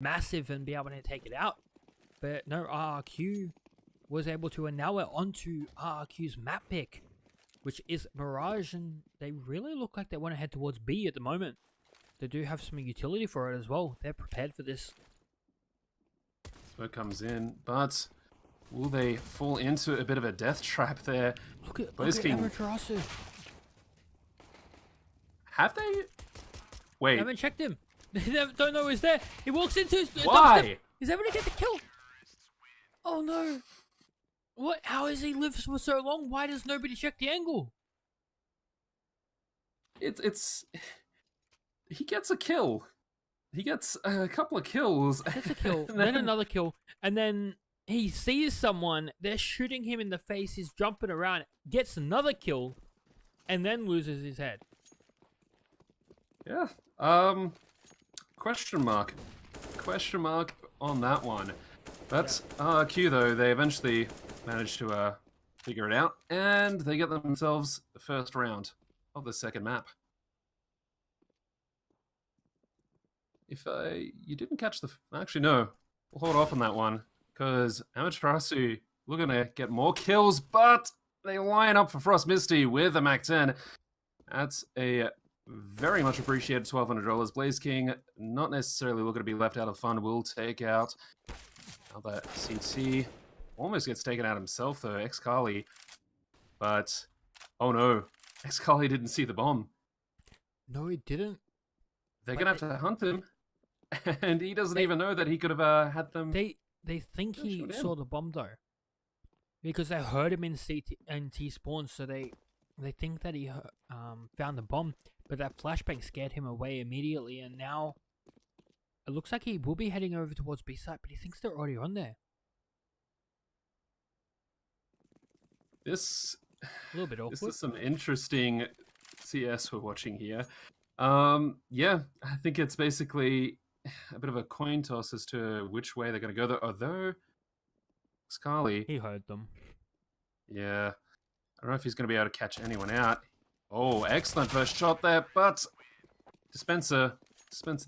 massive and be able to take it out. But no, RRQ was able to, and now we're onto RRQ's map pick, which is Mirage, and they really look like they want to head towards B at the moment. They do have some utility for it as well. They're prepared for this. Smoke comes in, but will they fall into a bit of a death trap there? Look at Amaterasu. Have they? Wait. They haven't checked him. They don't know he's there. He walks into his Why? He's able to get the kill. Oh no. What? How has he lived for so long? Why does nobody check the angle? It's he gets a kill. He gets a couple of kills. Gets a kill, then another kill, and then he sees someone. They're shooting him in the face. He's jumping around, gets another kill, and then loses his head. Yeah. Question mark on that one. That's RRQ though. They eventually managed to figure it out, and they get themselves the first round of the second map. If you didn't catch the... Actually, no. We'll hold off on that one, because Amaterasu looking to get more kills, but they line up for Frost Misty with a Mac 10. That's a very much appreciated $1,200. Blaze King, not necessarily looking to be left out of fun, will take out another CT. Almost gets taken out himself, though, Xcali. But, oh no, Xcali didn't see the bomb. No, he didn't. They're going to have to hunt him. And he doesn't even know that he could have had them. They think he saw the bomb though, because they heard him in CT and T spawn, so they think that he found the bomb. But that flashbang scared him away immediately, and now it looks like he will be heading over towards B site, but he thinks they're already on there. This a little bit awkward. This is some interesting CS we're watching here. Yeah, I think it's basically a bit of a coin toss as to which way they're going to go. Although, Scarly... He heard them. Yeah. I don't know if he's going to be able to catch anyone out. Oh, excellent first shot there, but dispensing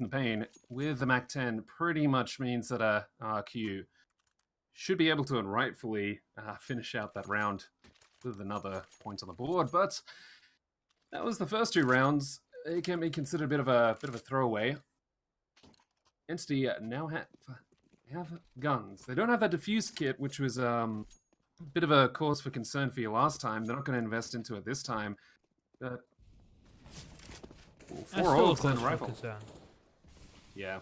the pain with the Mac 10 pretty much means that RQ should be able to and rightfully finish out that round with another point on the board. But that was the first two rounds. It can be considered a bit of a throwaway. Entity now have guns. They don't have that defuse kit, which was a bit of a cause for concern for you last time. They're not going to invest into it this time. But four olds and rifle. Yeah.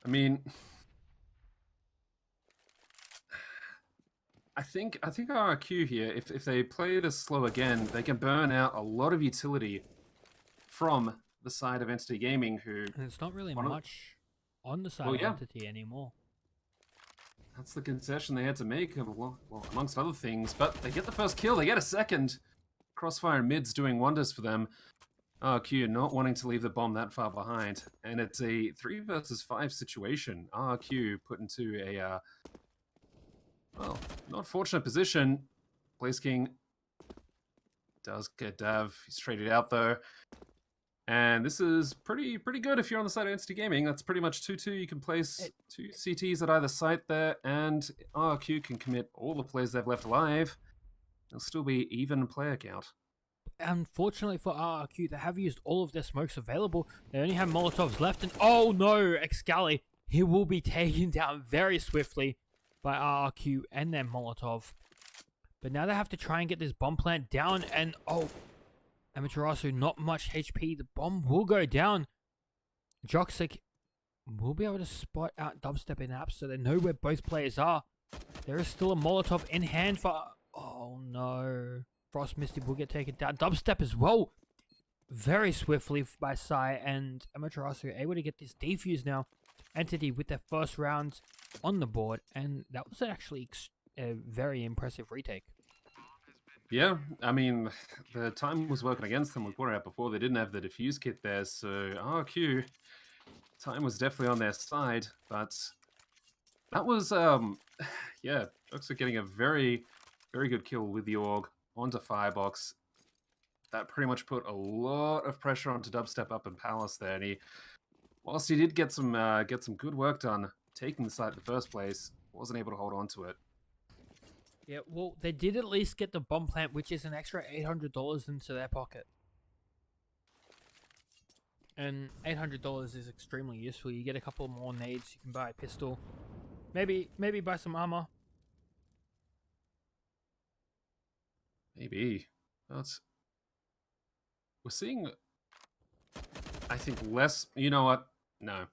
I mean, I think RRQ here, if they play this slow again, they can burn out a lot of utility from the side of Entity Gaming, who... And it's not really much on the side of Entity anymore. That's the concession they had to make, well, amongst other things. But they get the first kill, they get a second. Crossfire and mid's doing wonders for them. RRQ not wanting to leave the bomb that far behind. And it's a 3 versus 5 situation. RRQ put into a... well, not fortunate position. Blaze King does get Dav. He's traded out though. And this is pretty good if you're on the side of Entity Gaming. That's pretty much 2-2. You can place 2 CTs at either site there, and RQ can commit all the players they've left alive. There'll still be even player count. Unfortunately for RRQ, they have used all of their smokes available. They only have Molotovs left, and oh no, Xcali, he will be taken down very swiftly by RRQ and their Molotov. But now they have to try and get this bomb plant down, and oh, Amaterasu, not much HP. The bomb will go down. Joxic will be able to spot out Dubstep in apps, so they know where both players are. There is still a Molotov in hand for... oh no. Frost Misty will get taken down. Dubstep as well. Very swiftly by Sai, and Amaterasu able to get this defuse now. Entity with their first round on the board, and that was actually a very impressive retake. Yeah, I mean, the time was working against them. We pointed out before they didn't have the defuse kit there, so RQ, time was definitely on their side, but that was, yeah, Jokes are getting a very good kill with the AUG onto Firebox. that pretty much put a lot of pressure onto Dubstep up and Palace there. And whilst he did get some good work done taking the site in the first place, wasn't able to hold on to it. Yeah, well, they did at least get the bomb plant, which is an extra $800 into their pocket. And $800 is extremely useful. You get a couple more nades, you can buy a pistol. Maybe buy some armor. Maybe. We're seeing, I think, less... You know what? No.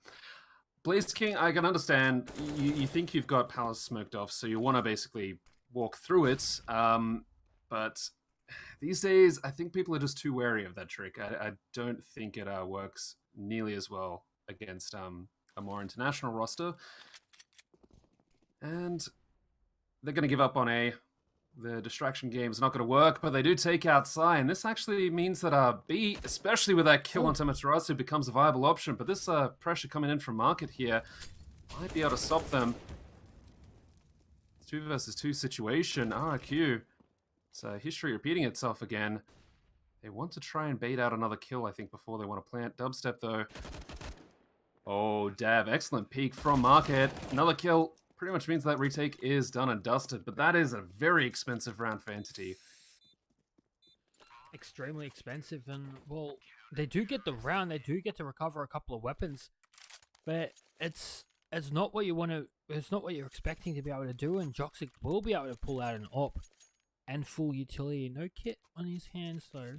Blaze King, I can understand. You think you've got Palace smoked off, so you want to basically walk through it. But these days, I think people are just too wary of that trick. I don't think it works nearly as well against a more international roster. And they're going to give up on A. The distraction game is not going to work, but they do take out Psy, and this actually means that B, especially with that kill on Amaterasu, becomes a viable option. But this pressure coming in from Market here might be able to stop them. 2 versus 2 situation. RRQ. It's history repeating itself again. They want to try and bait out another kill, I think, before they want to plant. Dubstep, though. Oh, Dav. Excellent peek from Market. Another kill. Pretty much means that retake is done and dusted, but that is a very expensive round for Entity. Extremely expensive, and, well, they do get the round. They do get to recover a couple of weapons, but it's not what you want to... It's not what you're expecting to be able to do, and Joxic will be able to pull out an op and full utility. No kit on his hands, though,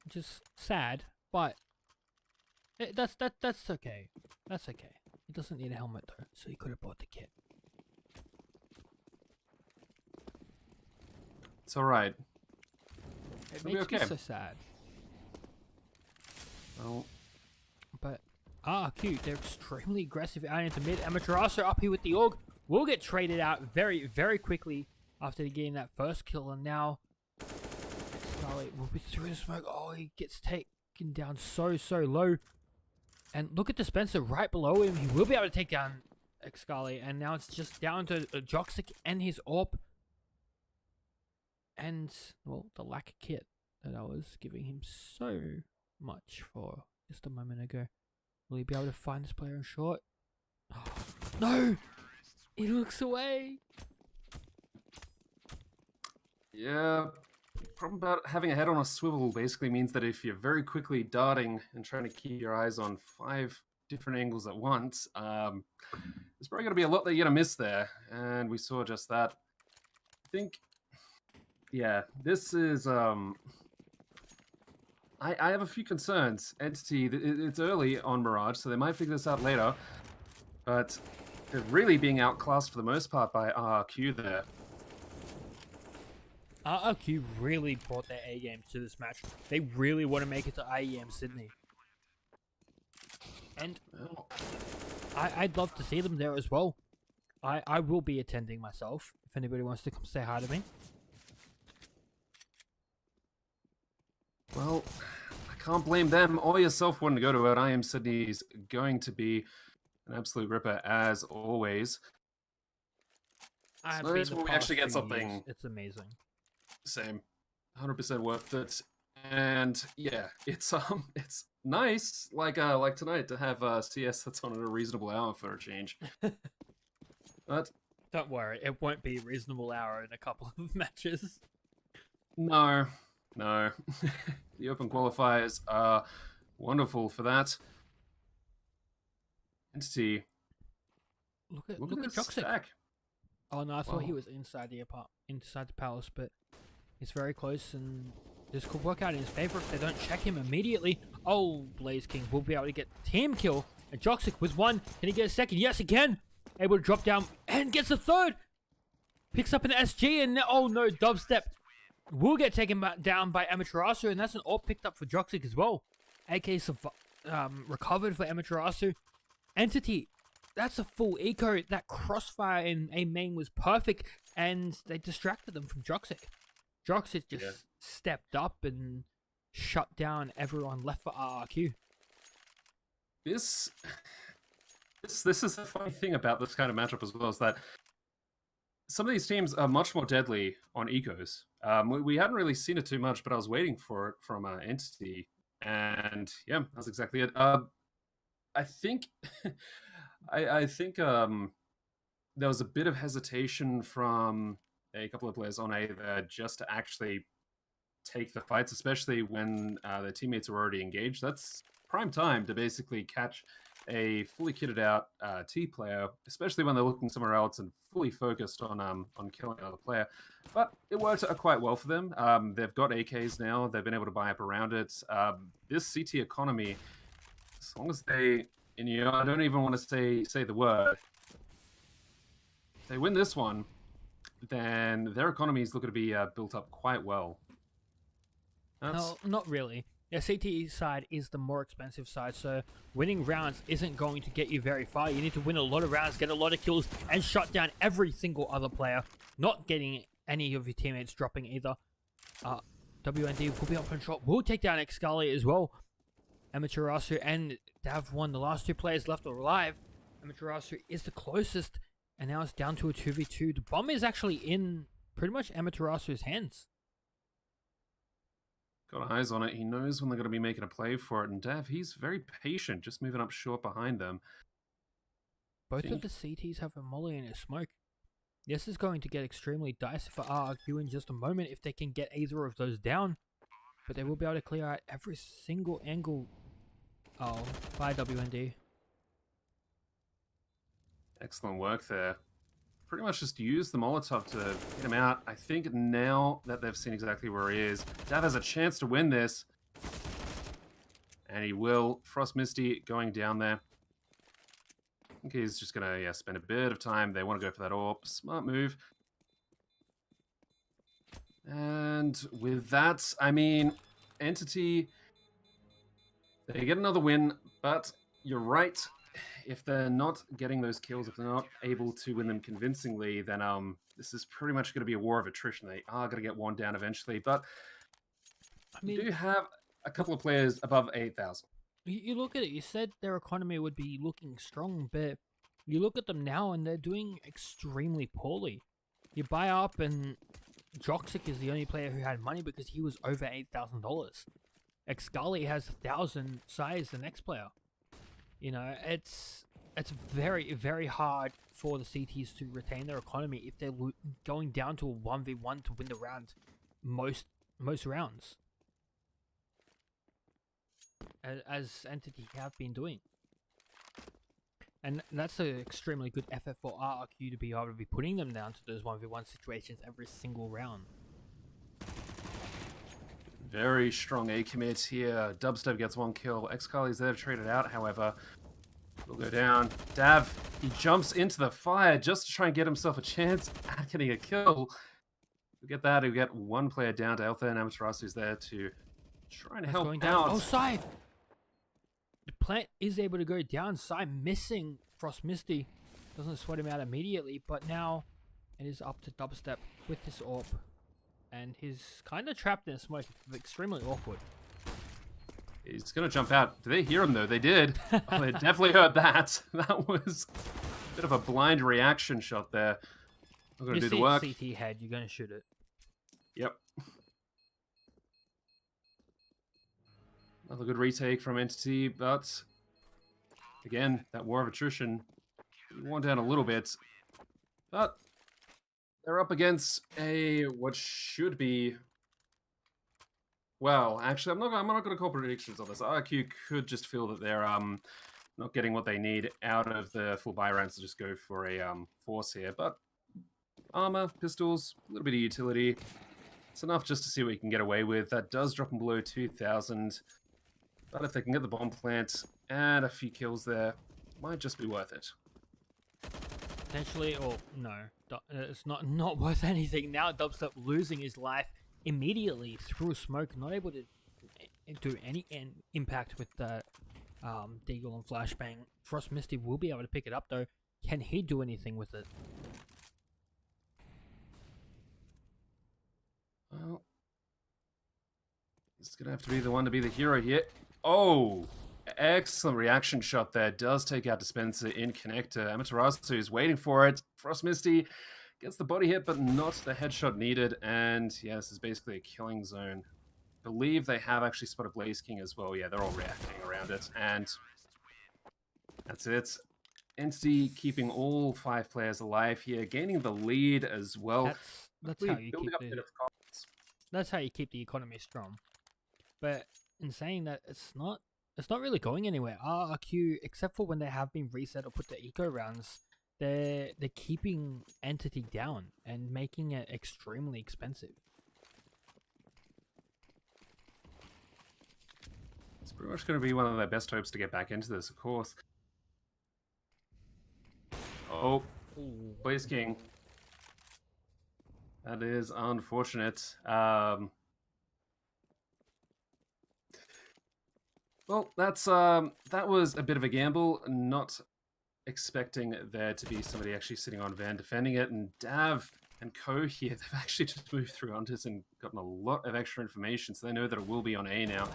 which is sad, but that's okay. That's okay. He doesn't need a helmet, though, so he could have bought the kit. It's alright. It makes me so sad. Well, but RRQ, they're extremely aggressive out into mid. Amaterasu up here with the AUG will get traded out very, very quickly after getting that first kill. And now Scarlet will be through the smoke. Oh, he gets taken down so low. And look at Dispenser right below him. He will be able to take down Excali. And now it's just down to Joxic and his AWP. And, well, the lack of kit that I was giving him so much for just a moment ago. Will he be able to find this player in short? Oh, no! He looks away! Yeah, problem about having a head on a swivel basically means that if you're very quickly darting and trying to keep your eyes on 5 different angles at once, there's probably going to be a lot that you're going to miss there. And we saw just that. I think... Yeah, this is, I have a few concerns. Entity, it's early on Mirage, so they might figure this out later. But they're really being outclassed for the most part by RRQ there. RRQ really brought their A game to this match. They really want to make it to IEM Sydney. And I'd love to see them there as well. I will be attending myself, if anybody wants to come say hi to me. Well, I can't blame them or yourself wanting to go to it. IEM Sydney is going to be an absolute ripper, as always. So this will actually get something. Years. It's amazing. Same. 100% worth it. And yeah, it's nice, like tonight, to have CS that's on at a reasonable hour for a change. But don't worry, it won't be a reasonable hour in a couple of matches. No. The open qualifiers are wonderful for that. Entity. Look at Joxic. Stack. Oh no, I thought he was inside the palace, but he's very close, and this could work out in his favor if they don't check him immediately. Oh, Blaze King will be able to get team kill, and Joxic with 1. Can he get a second? Yes, again. Able to drop down and gets a 3rd. Picks up an SG, and oh no, Dubstep will get taken down by Amaterasu, and that's an AWP picked up for Joxic as well. AK recovered for Amaterasu. Entity, that's a full eco. That crossfire in a main was perfect, and they distracted them from Joxic. Joxic just stepped up and shut down everyone left for RRQ. This is the funny thing about this kind of matchup as well, is that some of these teams are much more deadly on ecos, We hadn't really seen it too much, but I was waiting for it from Entity, and yeah, that's exactly it. I think, I think there was a bit of hesitation from a couple of players on A there just to actually take the fights, especially when their teammates were already engaged. That's prime time to basically catch a fully kitted out T player, especially when they're looking somewhere else and fully focused on killing another player. But it worked out quite well for them. They've got AKs now. They've been able to buy up around it. This CT economy, as long as they, and you know, I don't even want to say the word. If they win this one, then their economy is looking to be built up quite well. No, not really. The CTE side is the more expensive side, so winning rounds isn't going to get you very far. You need to win a lot of rounds, get a lot of kills, and shut down every single other player, not getting any of your teammates dropping either. WND will be up on shot, will take down Excali as well. Amaterasu and Dav won the last two players left alive. Amaterasu is the closest, and now it's down to a 2v2. The bomb is actually in pretty much Amaterasu's hands. Got eyes on it. He knows when they're going to be making a play for it. And Dav, he's very patient, just moving up short behind them. Both of the CTs have a molly and a smoke. This is going to get extremely dicey for RRQ in just a moment if they can get either of those down. But they will be able to clear out every single angle by WND. Excellent work there. Pretty much just use the Molotov to get him out. I think now that they've seen exactly where he is, Dav has a chance to win this. And he will. Frost Misty going down there. I think he's just going to spend a bit of time. They want to go for that AWP. Smart move. And with that, I mean, Entity, they get another win, but you're right. If they're not getting those kills, if they're not able to win them convincingly, then this is pretty much going to be a war of attrition. They are going to get one down eventually, but I mean, you do have a couple of players above 8,000. You look at it, you said their economy would be looking strong, but you look at them now and they're doing extremely poorly. You buy up and Joxic is the only player who had money because he was over $8,000. Excali has 1,000 size, the next player. You know, it's very, very hard for the CTs to retain their economy if they're going down to a 1v1 to win the round most rounds. As Entity have been doing. And that's an extremely good effort for RRQ to be able to be putting them down to those 1v1 situations every single round. Very strong A commit here. Dubstep gets one kill. Excali's there to trade it out, however. Will go down. Dav, he jumps into the fire just to try and get himself a chance at getting a kill. We'll get that. We'll get one player down to Alpha, and Amaterasu's there to try and help out. Oh, Sai! The plant is able to go down. Sai missing Frost Misty. Doesn't sweat him out immediately, but now it is up to Dubstep with this AWP. And he's kind of trapped in a smoke. It's extremely awkward. He's going to jump out. Did they hear him, though? They did. Oh, they definitely heard that. That was a bit of a blind reaction shot there. I'm going to do the work. You see CT head, you're going to shoot it. Yep. Another good retake from Entity, but again, that war of attrition worn down a little bit. But they're up against what should be. Well, actually, I'm not going to call predictions on this. RRQ could just feel that they're not getting what they need out of the full buy rounds to just go for a force here. But armor, pistols, a little bit of utility. It's enough just to see what you can get away with. That does drop them below 2,000. But if they can get the bomb plant and a few kills there, might just be worth it. Potentially, or no, it's not worth anything. Now Dubstep losing his life immediately through smoke, not able to do any impact with the Deagle and Flashbang. Frost Misty will be able to pick it up though. Can he do anything with it? Well, he's gonna have to be the one to be the hero here. Oh, excellent reaction shot there. Does take out Dispenser in connector. Amaterasu is waiting for it. Frost Misty Gets the body hit, but not the headshot needed. And yeah, this is basically a killing zone. Believe they have actually spotted Blaze King as well. Yeah, they're all reacting around it. And that's it. Entity keeping all 5 players alive here, gaining the lead as well. That's how you Building keep up a bit of confidence. that's how you keep the economy strong. But in saying that, it's not really going anywhere. RRQ, except for when they have been reset or put the eco rounds, they're keeping Entity down and making it extremely expensive. It's pretty much going to be one of their best hopes to get back into this, of course. Oh, Blaze King. That is unfortunate. Well, that was a bit of a gamble. Not expecting there to be somebody actually sitting on Van defending it, and Dav and Co here, they've actually just moved through Hunters and gotten a lot of extra information, so they know that it will be on A now.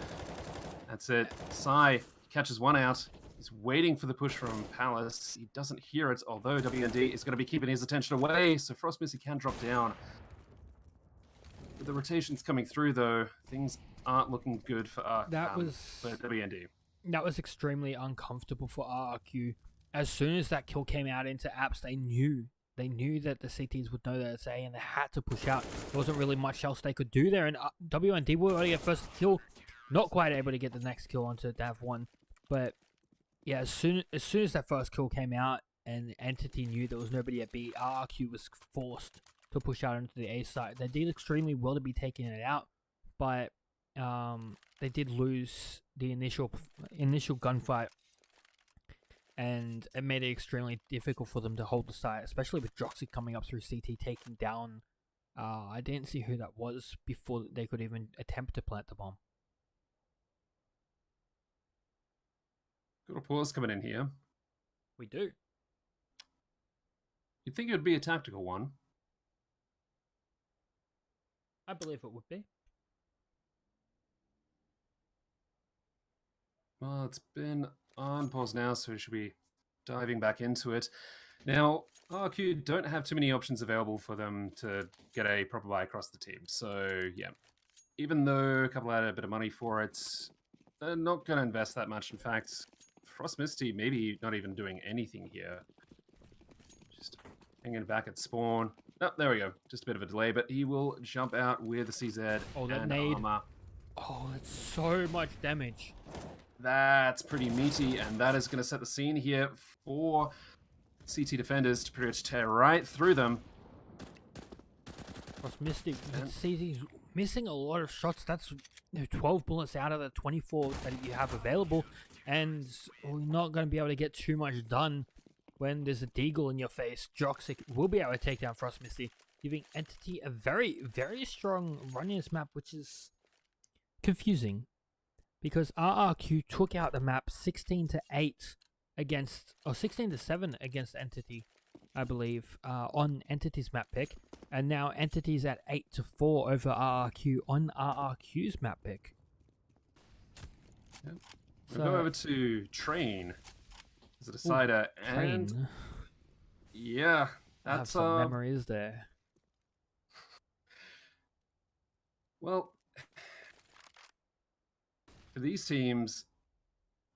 That's it. Sai catches one out. He's waiting for the push from Palace. He doesn't hear it, although WND is going to be keeping his attention away, so Frost Missy can drop down. With the rotations coming through, though, things aren't looking good for WND. That was extremely uncomfortable for RRQ. As soon as that kill came out into apps, they knew that the CTs would know that it's A, and they had to push out. There wasn't really much else they could do there, and WND were able to get first kill. Not quite able to get the next kill onto Dav1, but yeah, as soon as that first kill came out and Entity knew there was nobody at B, RRQ was forced to push out into the A side. They did extremely well to be taking it out, but they did lose the initial gunfight, and it made it extremely difficult for them to hold the site, especially with Droxy coming up through CT taking down. I didn't see who that was before they could even attempt to plant the bomb. Got a pause coming in here. We do. You'd think it would be a tactical one. I believe it would be. Well, it's been on pause now, so we should be diving back into it. Now, RQ don't have too many options available for them to get a proper buy across the team. So, yeah, even though a couple had a bit of money for it, they're not going to invest that much. In fact, Frost Misty maybe not even doing anything here. Just hanging back at spawn. Oh, there we go. Just a bit of a delay, but he will jump out with the CZ and armor. Oh, that's so much damage. That's pretty meaty, and that is going to set the scene here for CT defenders to pretty much tear right through them. Frost Mystic, CT's missing a lot of shots. That's 12 bullets out of the 24 that you have available, and we're not going to be able to get too much done when there's a deagle in your face. Joxic will be able to take down Frost Misty, giving Entity a very, very strong run in this map, which is confusing because RRQ took out the map 16-8 against, or 16-7 against Entity, I believe, on Entity's map pick, and now Entity's at 8-4 over RRQ on RRQ's map pick. Yep. We'll go over to Train as a decider, and Train. yeah, I have some memories there. Well, for these teams,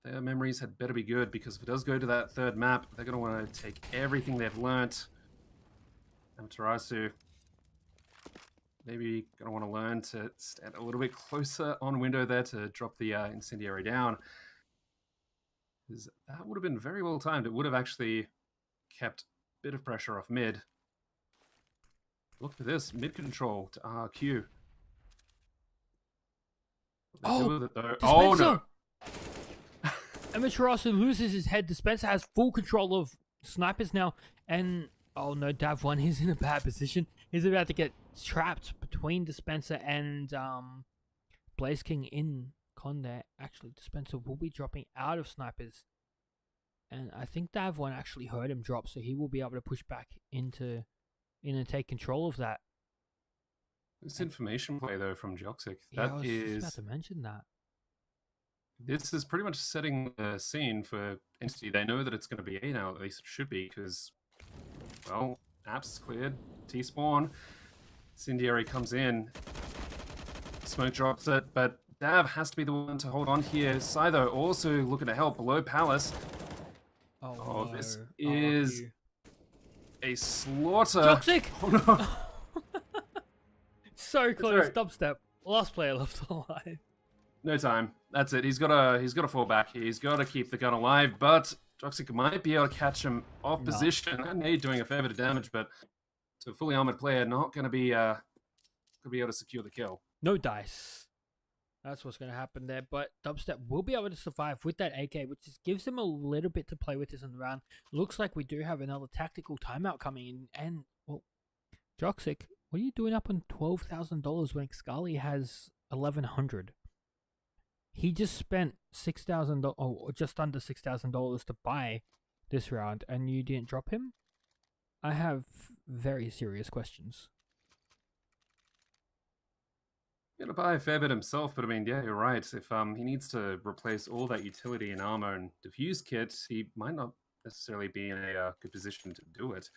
their memories had better be good, because if it does go to that third map, they're going to want to take everything they've learnt. Amaterasu maybe going to want to learn to stand a little bit closer on window there to drop the incendiary down. Because that would have been very well timed. It would have actually kept a bit of pressure off mid. Look at this, mid control to RQ. Oh, oh no! Amaterasu loses his head. Dispenser has full control of snipers now, and oh no, Dav1 is in a bad position. He's about to get trapped between Dispenser and Blaze King in Conde. Actually, Dispenser will be dropping out of snipers, and I think Dav1 actually heard him drop, so he will be able to push back in and take control of that. This information play though from Joxic, I was just about to mention that. This is pretty much setting the scene for Entity. They know that it's going to be A now, at least it should be, because, well, apps is cleared, T-spawn. Incendiary comes in. Smoke drops it, but Dav has to be the one to hold on here. Scytho also looking to help below Palace. Oh, no. This is RRQ. a slaughter. Toxic! Oh no. So close, right. dubstep. Last player left alive. No time. That's it. He's got to fall back. He's got to keep the gun alive, but Toxic might be able to catch him off position. And Nade doing a fair bit of damage, but to a fully armored player, not going to be able to secure the kill. No dice. That's what's going to happen there. But Dubstep will be able to survive with that AK, which just gives him a little bit to play with this in the round. Looks like we do have another tactical timeout coming in. And, well, Joxic, what are you doing up on $12,000 when Excali has 1,100? He just spent $6,000, or just under $6,000 to buy this round, and you didn't drop him? I have very serious questions. Gonna buy a fair bit himself, but I mean, yeah, you're right. If he needs to replace all that utility and armor and diffuse kit, he might not necessarily be in a good position to do it.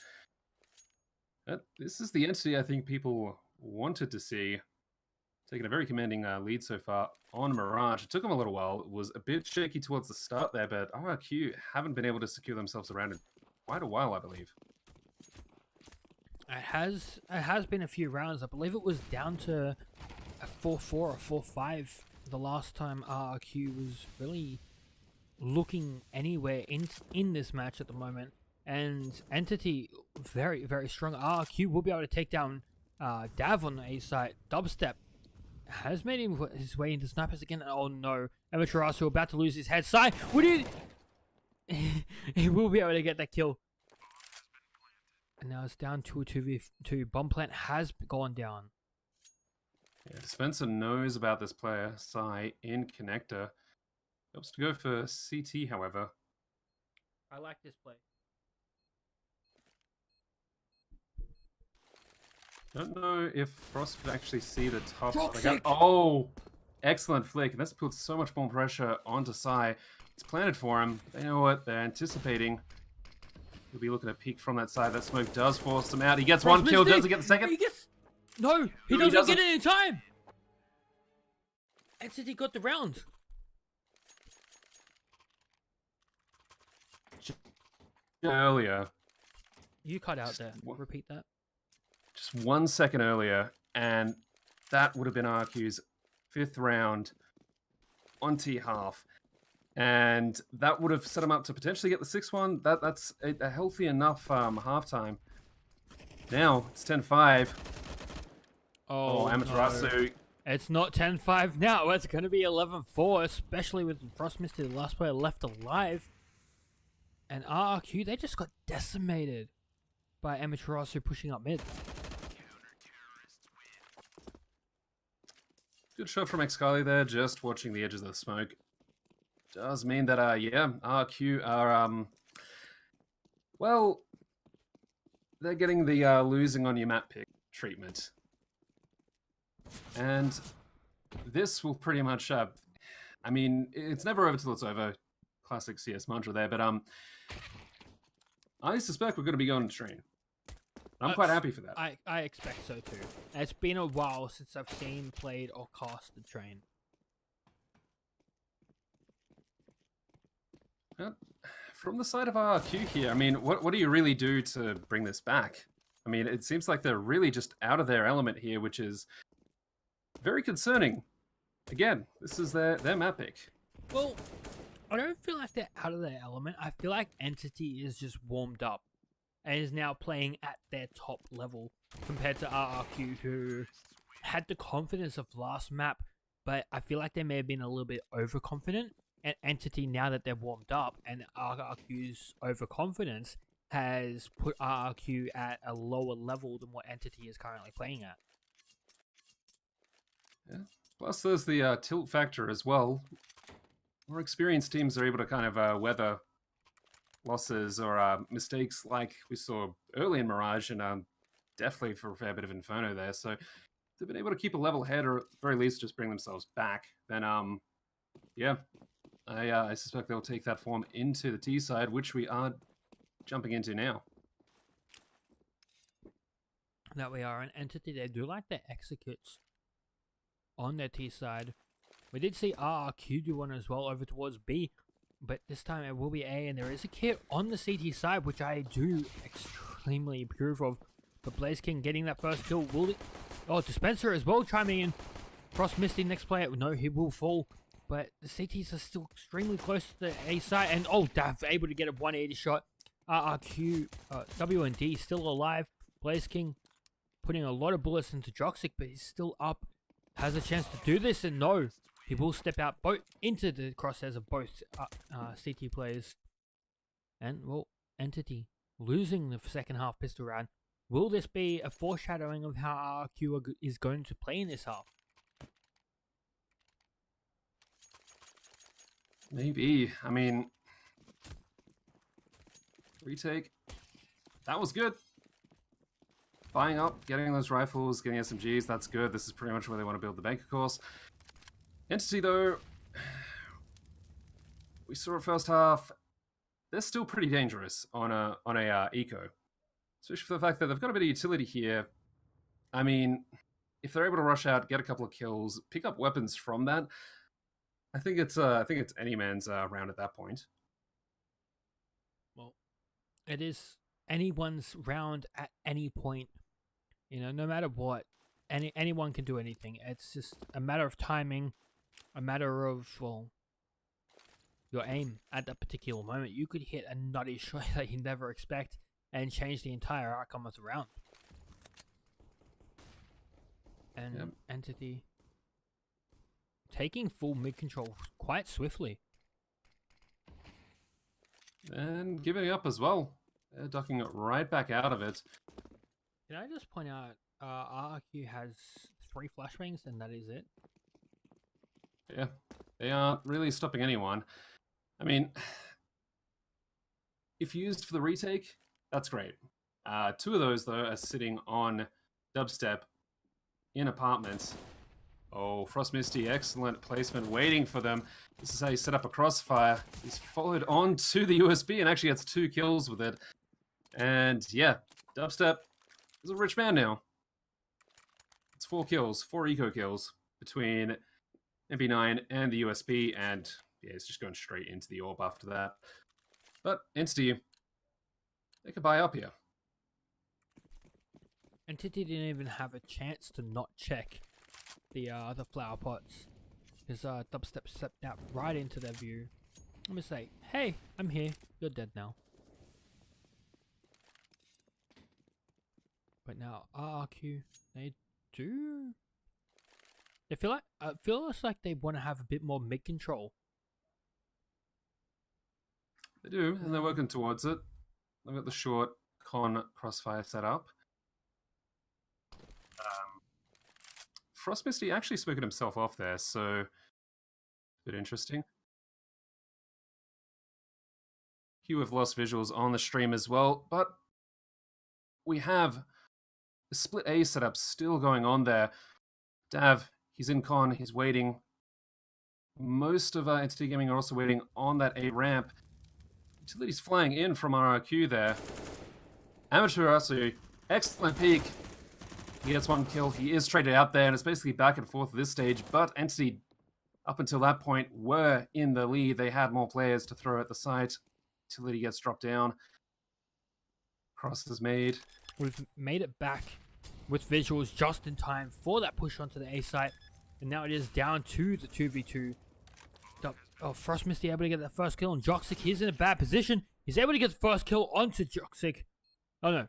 This is the entity I think people wanted to see. Taking a very commanding lead so far on Mirage. It took him a little while. It was a bit shaky towards the start there, but RRQ haven't been able to secure themselves around in quite a while, I believe. It has been a few rounds. I believe it was down to a 4-4 or 4-5 the last time RRQ was really looking anywhere in this match at the moment. And Entity, very, very strong. RRQ will be able to take down Dav on the A side. Dubstep has made his way into snipers again. Oh no. Amaterasu about to lose his head. Sai, what did he will be able to get that kill. And now it's down to a 2v2. Bomb plant has gone down. Yeah, Spencer knows about this player, Sai, in connector. Helps to go for CT, however. I like this play. Don't know if Frost could actually see the top. Toxic! Oh, excellent flick. That's put so much more pressure onto Sai. It's planted for him. They know what they're anticipating. He'll be looking at peek from that side. That smoke does force him out. He gets one kill. Does he get the second? No, he doesn't get it in time. Entity got the round. Earlier. You cut out there. Repeat that. Just 1 second earlier, and that would have been RQ's 5th round on T-half. And that would have set him up to potentially get the 6th one. That's a healthy enough halftime. Now, it's 10-5. Oh, Amaterasu. No. It's not 10-5 now. It's going to be 11-4, especially with Frost Misty, the last player left alive. And RRQ, they just got decimated by Amaterasu pushing up mid. Good shot from Excali there, just watching the edges of the smoke. Does mean that, yeah, RQ are, well, they're getting the losing on your map pick treatment. And this will pretty much, I mean, it's never over till it's over. Classic CS mantra there, but I suspect we're going to be going to train. I'm quite happy for that. I expect so too. It's been a while since I've seen, played, or cast the train. From the side of RRQ here, I mean, what do you really do to bring this back? I mean, it seems like they're really just out of their element here, which is very concerning. Again, this is their map pick. Well, I don't feel like they're out of their element. I feel like Entity is just warmed up and is now playing at their top level compared to RRQ, who had the confidence of last map, but I feel like they may have been a little bit overconfident. And Entity, now that they're warmed up, and RRQ's overconfidence has put RRQ at a lower level than what Entity is currently playing at. Yeah. Plus, there's the tilt factor as well. More experienced teams are able to kind of weather losses or mistakes like we saw early in Mirage, and definitely for a fair bit of Inferno there. So if they've been able to keep a level head, or at the very least just bring themselves back, then yeah, I suspect they'll take that form into the T side, which we are jumping into now. that we are an entity. They do like their executes on their T side. We did see RRQ do one as well over towards B, but this time it will be A, and there is a kit on the CT side, which I do extremely approve of. But Blaze King getting that first kill. Will it? Oh, Dispenser as well chiming in. Frost Misty next player. No, he will fall. But the CTs are still extremely close to the A side. And oh, Dav able to get a 180 shot. RRQ, W and D still alive. Blaze King putting a lot of bullets into Joxic, but he's still up. Has a chance to do this, and no. He will step out both into the crosshairs of both CT players. And, well, Entity losing the second half pistol round. Will this be a foreshadowing of how RRQ is going to play in this half? Maybe. I mean, retake. That was good. Buying up, getting those rifles, getting SMGs, that's good. This is pretty much where they want to build the bank, of course. Entity, though, we saw it first half. They're still pretty dangerous on a eco, especially for the fact that they've got a bit of utility here. I mean, if they're able to rush out, get a couple of kills, pick up weapons from that, I think it's any man's round at that point. Well, it is anyone's round at any point. You know, no matter what, anyone can do anything. It's just a matter of timing, a matter of, well, your aim at that particular moment. You could hit a nutty shot that you never expect and change the entire outcome of the round. And Yep. Entity taking full mid control quite swiftly. And giving up as well. They're ducking it right back out of it. Can I just point out, RRQ has 3 flashbangs and that is it. Yeah, they aren't really stopping anyone. I mean, if used for the retake, that's great. 2 of those, though, are sitting on dubstep in apartments. Oh, Frost Misty, excellent placement, waiting for them. This is how you set up a crossfire. He's followed on to the USB and actually gets 2 kills with it. And yeah, dubstep is a rich man now. It's 4 kills, 4 eco kills between MP9 and the USB, and yeah, it's just going straight into the orb after that. But Entity, they could buy up here. Entity didn't even have a chance to not check the flower pots, because dubstep stepped out right into their view. I'm gonna say, hey, I'm here. You're dead now. But now RRQ, they do. They feel like feels like they want to have a bit more mid control. They do, and they're working towards it. They've got the short con crossfire set up. Frost Misty actually spoken himself off there, so a bit interesting. You have lost visuals on the stream as well, but we have a split A setup still going on there. Dav, he's in con, he's waiting. Most of Entity Gaming are also waiting on that A ramp. Utility's flying in from RRQ there. Amateur also, excellent peek. He gets 1 kill. He is traded out there, and it's basically back and forth at this stage. But Entity, up until that point, were in the lead. They had more players to throw at the site. Utility gets dropped down. Cross is made. We've made it back with visuals just in time for that push onto the A site. And now it is down to the 2v2. Oh, Frost Misty able to get that first kill on Joxic. He's in a bad position. He's able to get the first kill onto Joxic. Oh no.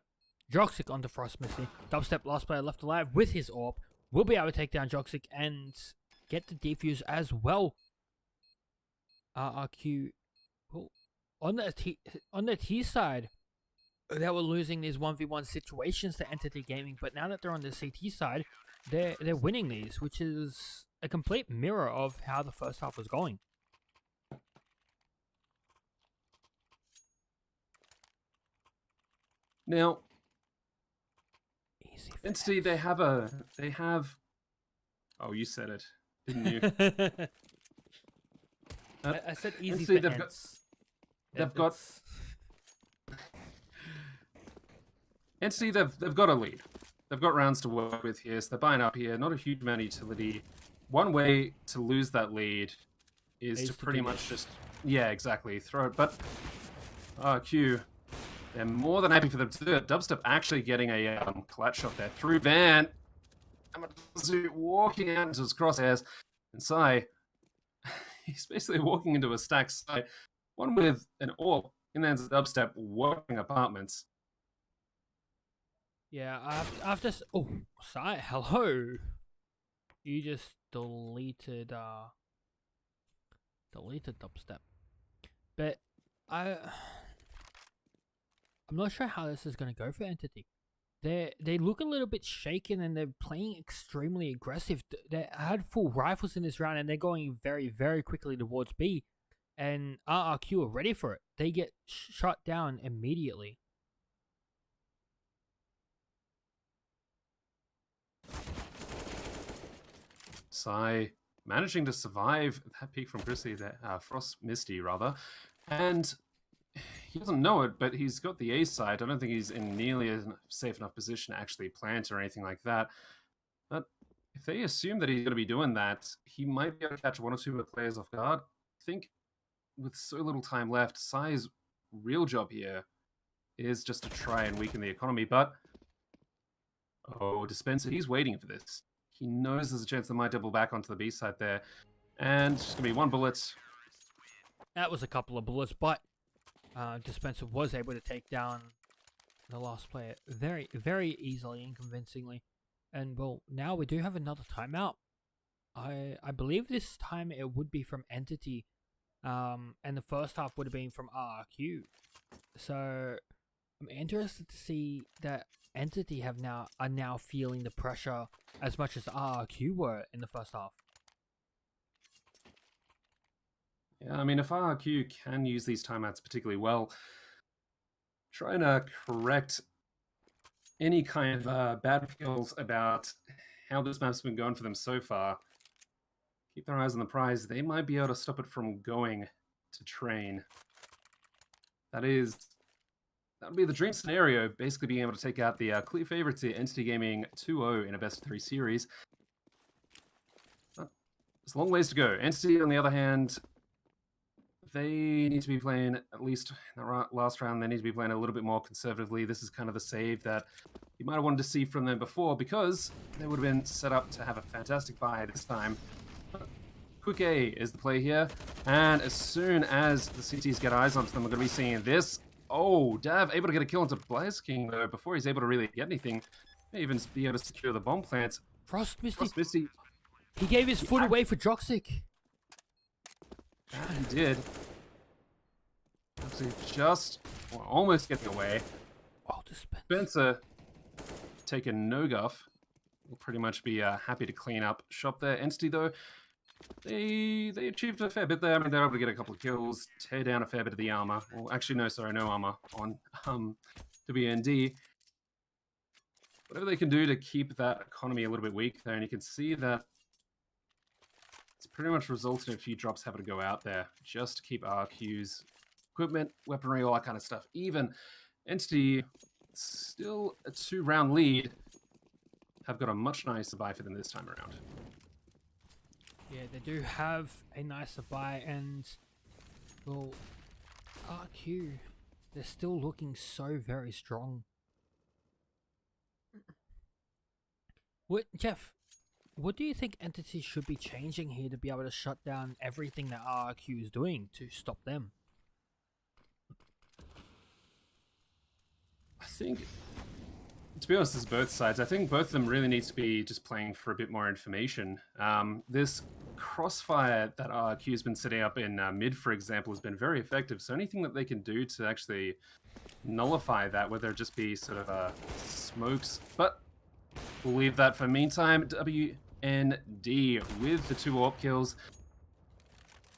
Joxic onto Frost Misty. Dubstep, last player left alive with his AWP. Will be able to take down Joxic and get the defuse as well. RRQ, well, on the T side, they were losing these 1v1 situations to Entity Gaming, but now that they're on the CT side, they're winning these, which is a complete mirror of how the first half was going. Now, Easy Entity, they have. Oh, you said it, didn't you? I said easy Entity, for they've got. Entity, they've got a lead. they've got rounds to work with here, so they're buying up here. Not a huge amount of utility. One way to lose that lead is to pretty much just, yeah, exactly, throw it. But RRQ, they're more than happy for them to do it. Dubstep actually getting a clutch shot there through Van. Amatazu walking out into his crosshairs. And Sai, he's basically walking into a stack site. One with an AWP, and then Dubstep working apartments. Yeah, after oh, Sai, hello. You just deleted Dubstep. But I'm not sure how this is gonna go for Entity. They look a little bit shaken and they're playing extremely aggressive. They had full rifles in this round and they're going very, very quickly towards B. And RRQ are ready for it. They get shot down immediately. Sai managing to survive that peek from Grizzly, that Frost Misty rather, and he doesn't know it, but he's got the A side. I don't think he's in nearly a safe enough position to actually plant or anything like that. But if they assume that he's going to be doing that, he might be able to catch one or two more players off guard. I think with so little time left, Sai's real job here is just to try and weaken the economy. But, oh, Dispenser, he's waiting for this. He knows there's a chance they might double back onto the B side there. And it's going to be one bullet. That was a couple of bullets, but Dispenser was able to take down the last player very, very easily and convincingly. And, well, now we do have another timeout. I believe this time it would be from Entity. And the first half would have been from RRQ. So I'm interested to see that Entity are now feeling the pressure as much as RRQ were in the first half. Yeah, I mean, if RRQ can use these timeouts particularly well, trying to correct any kind of bad feels about how this map's been going for them so far, keep their eyes on the prize. They might be able to stop it from going to train. That would be the dream scenario, basically being able to take out the clear favorites here, Entity Gaming 2-0 in a best-of-3 series. There's a long ways to go. Entity, on the other hand, they need to be playing, at least in the last round, they need to be playing a little bit more conservatively. This is kind of the save that you might have wanted to see from them before, because they would have been set up to have a fantastic buy this time. Quick A is the play here, and as soon as the CTs get eyes onto them, we're going to be seeing this. Oh, Dav able to get a kill into Blaze King, though, before he's able to really get anything. May even be able to secure the bomb plant. Frost Misty. Frost Misty. He gave his foot away for Joxic. Yeah, he did. Actually, just almost getting away. Oh, Spencer taking no guff. Will pretty much be happy to clean up shop there. Entity, though, they achieved a fair bit there. I mean, they're able to get a couple of kills, tear down a fair bit of the armor. Well, actually, no, sorry, no armor on WND. Whatever they can do to keep that economy a little bit weak there, and you can see that it's pretty much resulted in a few drops having to go out there just to keep RQ's equipment, weaponry, all that kind of stuff even. Entity, still a 2-round lead, have got a much nicer buy for them this time around. Yeah, they do have a nicer buy, and, well, RQ, they're still looking so very strong. Jeff, what do you think Entity should be changing here to be able to shut down everything that RRQ is doing to stop them? I think, to be honest, there's both sides. I think both of them really need to be just playing for a bit more information. This crossfire that RRQ has been setting up in mid, for example, has been very effective. So anything that they can do to actually nullify that, whether it just be sort of smokes, but we'll leave that for meantime. WND with the 2 AWP kills.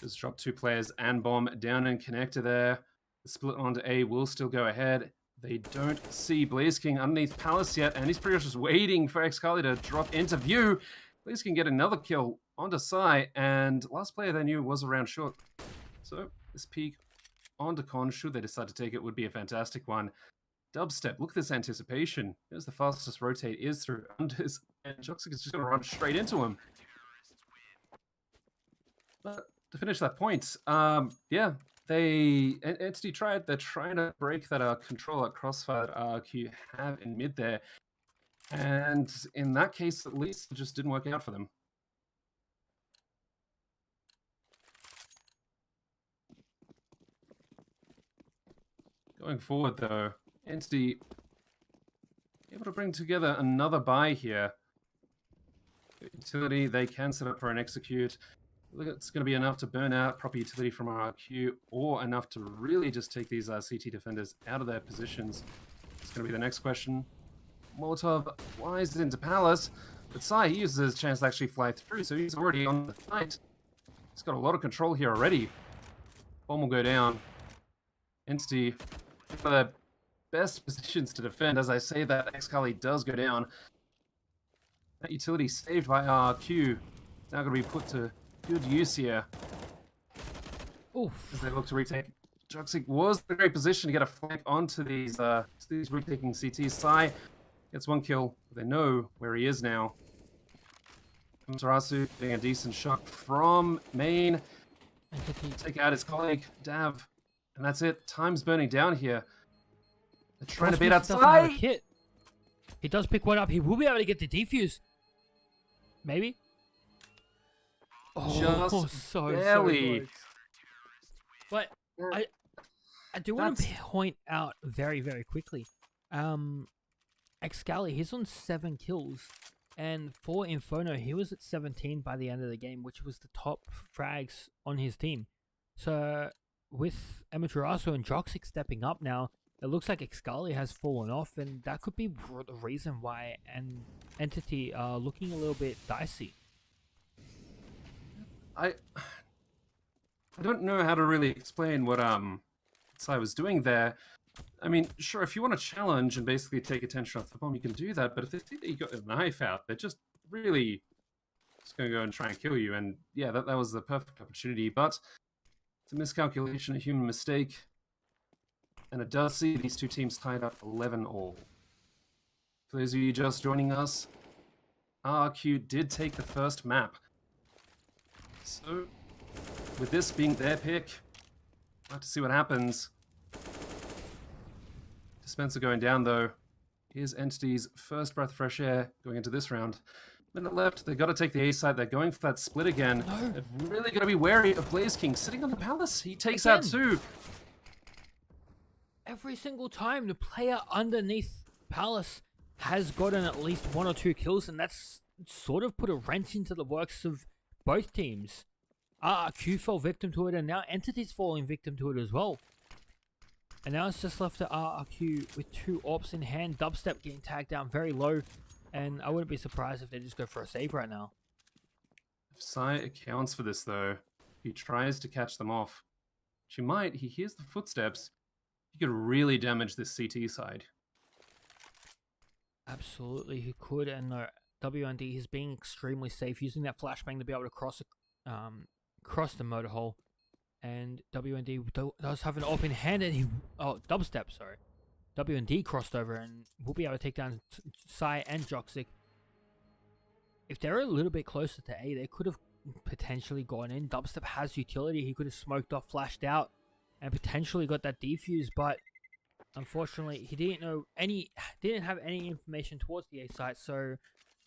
Just dropped 2 players and bomb down and connector there. The split onto A will still go ahead. They don't see Blaze King underneath Palace yet, and he's pretty much just waiting for Excali to drop into view. Blaze King get another kill onto Sai, and last player they knew was around short. So this peek onto Con, should they decide to take it, would be a fantastic one. Dubstep, look at this anticipation. Here's the fastest rotate is through unders, and Joxic is just going to run straight into him. But to finish that point, yeah, Entity tried. They're trying to break that control at Crossfire that RRQ have in mid there, and in that case, at least, it just didn't work out for them. Going forward, though, Entity able to bring together another buy here. Utility, they can set up for an execute. Look, it's going to be enough to burn out proper utility from RRQ, or enough to really just take these CT defenders out of their positions. It's going to be the next question. Molotov flies into Palace, but Sai, he uses his chance to actually fly through, so he's already on the site. He's got a lot of control here already. Bomb will go down. Entity, one of the best positions to defend. As I say that, Excali does go down. That utility saved by RRQ. It's now going to be put to good use here. Oof. As they look to retake. Joxic was in a great position to get a flank onto these retaking CTs. Sai gets one kill. They know where he is now. Tarasu getting a decent shot from main. Take out his colleague, Dav. And that's it. Time's burning down here. They're trying to beat out Sai. He does pick one up. He will be able to get the defuse. Maybe. Just so barely. close. But I do want to point out very, very quickly. Excali, he's on 7 kills. And for Inferno, he was at 17 by the end of the game, which was the top frags on his team. So with Amaterasu and Joxic stepping up now, it looks like Excali has fallen off, and that could be the reason why an Entity are looking a little bit dicey. I don't know how to really explain what Sai was doing there. I mean, sure, if you want to challenge and basically take attention off the bomb, you can do that. But if they think that you got a knife out, they're just really just going to go and try and kill you. And yeah, that was the perfect opportunity. But it's a miscalculation, a human mistake. And it does see these two teams tied up 11 all. For those of you just joining us, RRQ did take the first map. So, with this being their pick, I'd like to see what happens. Dispenser going down, though. Here's Entity's first breath of fresh air going into this round. Minute left. They've got to take the A side. They're going for that split again. No. They've really got to be wary of Blaze King sitting on the Palace. He takes out 2. Every single time the player underneath Palace has gotten at least 1 or 2 kills, and that's sort of put a wrench into the works of both teams. RRQ fell victim to it, and now Entity's falling victim to it as well. And now it's just left to RRQ with 2 AWPs in hand. Dubstep getting tagged down very low, and I wouldn't be surprised if they just go for a save right now. If Sai accounts for this, though, he tries to catch them off. She might. He hears the footsteps. He could really damage this CT side. Absolutely, he could, and WND is being extremely safe, using that flashbang to be able to cross the motor hole. And WND does have an AWP in hand, and Dubstep, sorry. WND crossed over and will be able to take down Sai and Joxic. If they're a little bit closer to A, they could have potentially gone in. Dubstep has utility. He could have smoked off, flashed out, and potentially got that defuse, but unfortunately, he didn't have any information towards the A site, so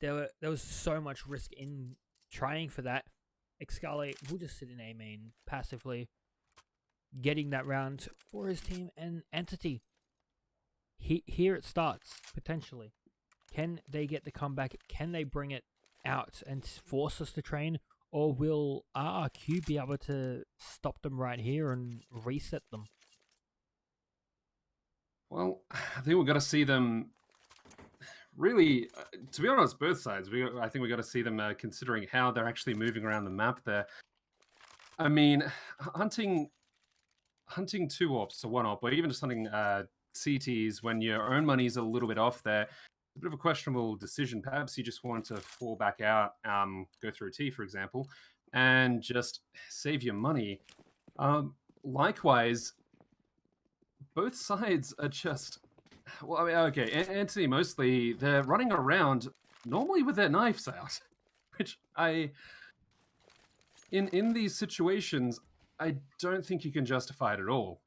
there was so much risk in trying for that. Excali will just sit in A main passively, getting that round for his team. And Entity, here it starts, potentially. Can they get the comeback? Can they bring it out and force us to train? Or will RRQ be able to stop them right here and reset them? Well, I think we've got to see them really, to be honest, both sides. I think we've got to see them considering how they're actually moving around the map there. I mean, hunting 2 AWPs to 1 AWP, or even just hunting CTs when your own money's a little bit off there, a bit of a questionable decision. Perhaps you just want to fall back out, go through a T, for example, and just save your money. Likewise, both sides are just Well, I mean, okay, Anthony mostly they're running around normally with their knives out, which in these situations I don't think you can justify it at all.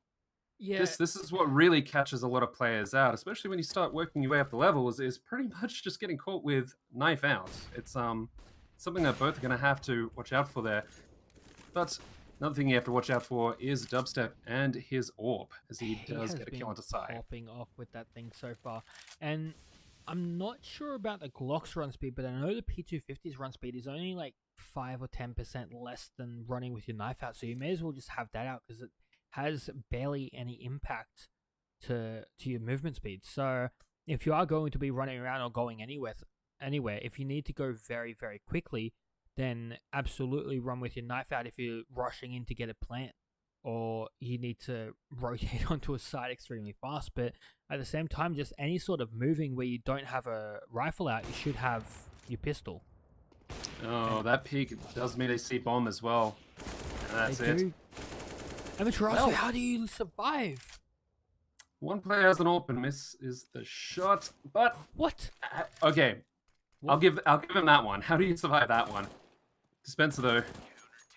Yeah, This is what really catches a lot of players out, especially when you start working your way up the levels. Is pretty much just getting caught with knife out. It's something that both are going to have to watch out for there. But another thing you have to watch out for is Dubstep and his orb, as he does has get a been kill onto side. popping off with that thing so far. And I'm not sure about the Glock's run speed, but I know the P250's run speed is only like 5 or 10% less than running with your knife out. So you may as well just have that out because it has barely any impact to your movement speed. So if you are going to be running around or going anywhere, if you need to go very, very quickly, then absolutely run with your knife out if you're rushing in to get a plant or you need to rotate onto a side extremely fast. But at the same time, just any sort of moving where you don't have a rifle out, you should have your pistol. Oh, that peek does mean they see bomb as well. And that's They it. do. Amateur, Well- how do you survive? One player has an open miss is the shot, but What? okay, What? I'll give him that one. How do you survive that one? Dispenser though.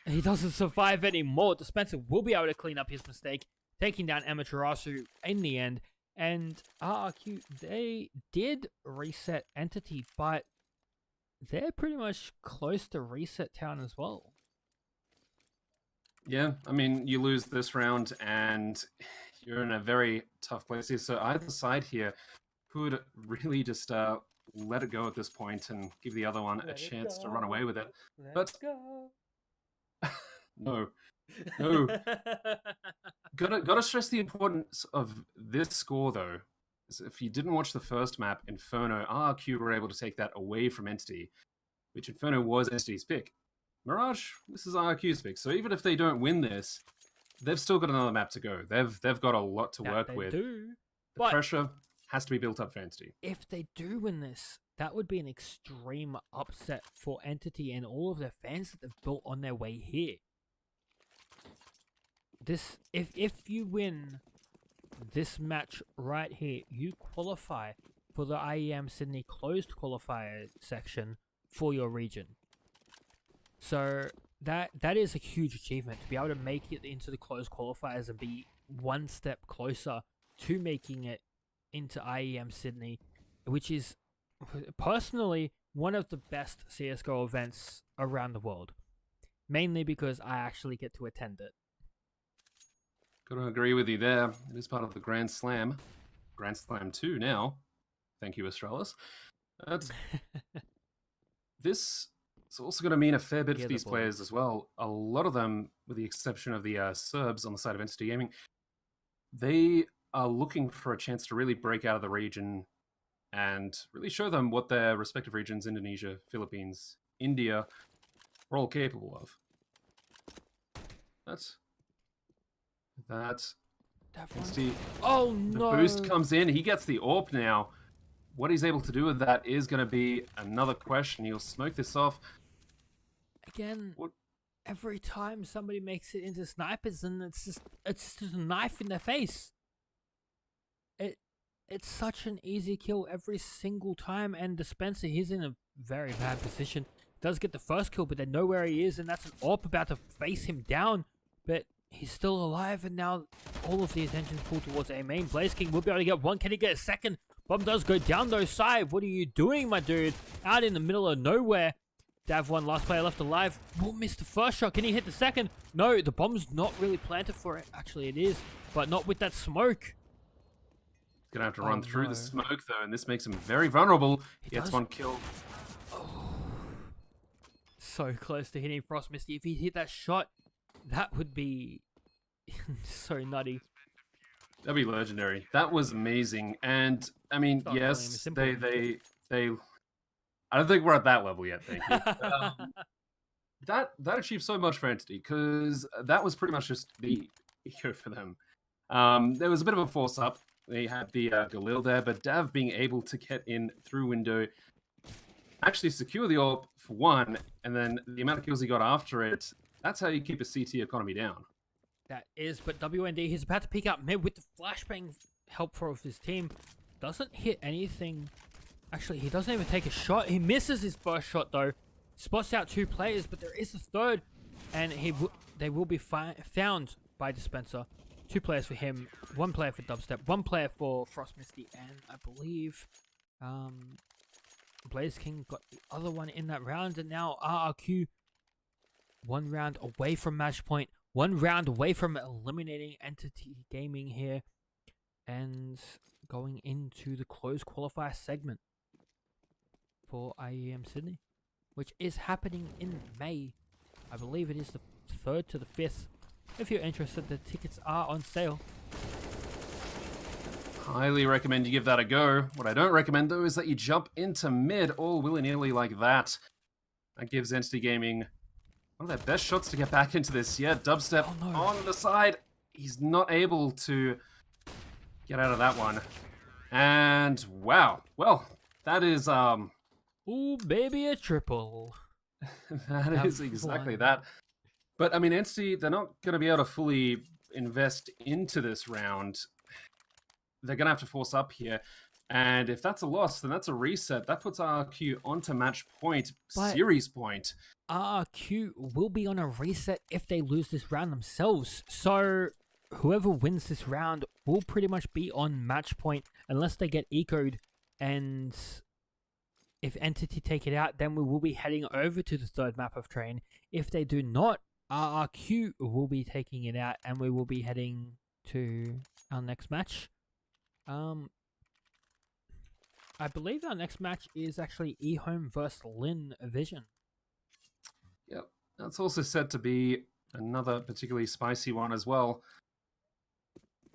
He doesn't survive anymore. Dispenser will be able to clean up his mistake, taking down Amaterasu in the end. And RRQ, they did reset Entity, but they're pretty much close to reset town as well. Yeah, I mean, you lose this round and you're in a very tough place here. So either side here could really just let it go at this point and give the other one a chance to run away with it. Let's go. No, no. Gotta stress the importance of this score though. If you didn't watch the first map, Inferno, RRQ were able to take that away from Entity, which Inferno was Entity's pick. Mirage, this is RRQ's pick. So even if they don't win this, they've still got another map to go. They've got a lot to work They with. do. The But pressure has to be built up for Entity. if they do win this, that would be an extreme upset for Entity and all of their fans that they've built on their way here. This, if you win this match right here, you qualify for the IEM Sydney closed qualifier section for your region. So that is a huge achievement to be able to make it into the closed qualifiers and be one step closer to making it into IEM Sydney, which is personally one of the best CSGO events around the world. Mainly because I actually get to attend it. Gotta agree with you there. It is part of the Grand Slam. Grand Slam 2 now. Thank you, Astralis. This is also going to mean a fair bit for these players as well. A lot of them, with the exception of the Serbs on the side of Entity Gaming, they are looking for a chance to really break out of the region and really show them what their respective regions, Indonesia, Philippines, India, are all capable of. That's Entity. Oh The no! boost comes in. He gets the AWP now. What he's able to do with that is going to be another question. He'll smoke this off. Again, What? every time somebody makes it into snipers, and it's just a knife in their face. It's such an easy kill every single time, and Dispenser, he's in a very bad position. Does get the first kill, but they know where he is, and that's an AWP about to face him down. But he's still alive, and now all of the attention's pulled towards A main. Blaze King will be able to get one. Can he get a second? Bomb does go down though. Side, what are you doing, my dude? Out in the middle of nowhere. Dav1, last player left alive, will miss the first shot. Can he hit the second? No, the bomb's not really planted for it. Actually, it is, but not with that smoke. He's gonna have to run through the smoke though, and this makes him very vulnerable. He gets one kill. So close to hitting Frost Misty. If he hit that shot, that would be so nutty. That'd be legendary. That was amazing. And I mean, Stop yes, calling him they I don't think we're at that level yet, thank you. That achieved so much for Entity, because that was pretty much just the eco for them. There was a bit of a force up. They had the Galil there, but Dav being able to get in through window, actually secure the AWP for one, and then the amount of kills he got after it, that's how you keep a CT economy down. That is, but WND, he's about to peek out mid with the flashbang help for his team. Doesn't hit anything. Actually, he doesn't even take a shot. He misses his first shot though. Spots out 2 players, but there is a third, and they will be found by Dispenser. 2 players for him, 1 player for Dubstep, 1 player for Frost Misty, and I believe Blaze King got the other one in that round, and now RRQ 1 round away from match point, 1 round away from eliminating Entity Gaming here, and going into the closed qualifier segment for IEM Sydney, which is happening in May. I believe it is the 3rd to the 5th. If you're interested, the tickets are on sale. Highly recommend you give that a go. What I don't recommend, though, is that you jump into mid all willy-nilly like that. That gives Entity Gaming one of their best shots to get back into this. Yeah, Dubstep on the side. He's not able to get out of that one. And wow. Well, that is Ooh, baby, a triple. that is exactly that. But I mean, Entity, they're not going to be able to fully invest into this round. They're going to have to force up here. And if that's a loss, then that's a reset. That puts RRQ onto match point, series point. RRQ will be on a reset if they lose this round themselves. So whoever wins this round will pretty much be on match point unless they get ecoed. And if Entity take it out, then we will be heading over to the 3rd map of Train. If they do not, RRQ will be taking it out, and we will be heading to our next match. I believe our next match is actually eHome versus Lin Vision. Yep, that's also said to be another particularly spicy one as well.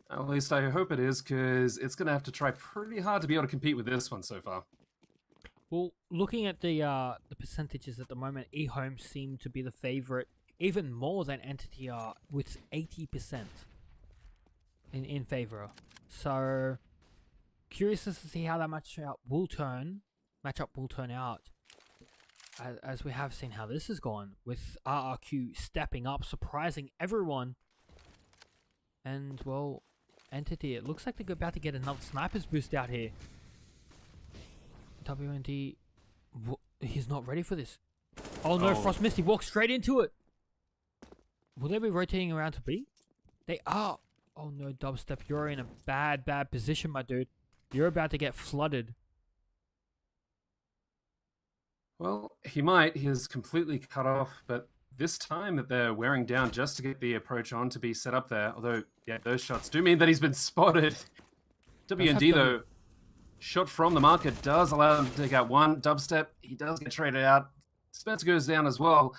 At least I hope it is, because it's going to have to try pretty hard to be able to compete with this one so far. Well, looking at the percentages at the moment, eHome seem to be the favorite, even more than Entity are, with 80% in favor. So curious to see how that matchup will turn out. As we have seen how this has gone, with RRQ stepping up, surprising everyone. And well, Entity, it looks like they're about to get another sniper's boost out here. WND, he's not ready for this. Oh no, Frost Misty walks straight into it. Will they be rotating around to B? They are. Oh no, Dubstep, you're in a bad position, my dude. You're about to get flooded. Well, he might. He is completely cut off, but this time that they're wearing down just to get the approach on to be set up there, although, yeah, those shots do mean that he's been spotted. WND, though, shot from the marker does allow him to take out 1. Dubstep, he does get traded out. Spencer goes down as well.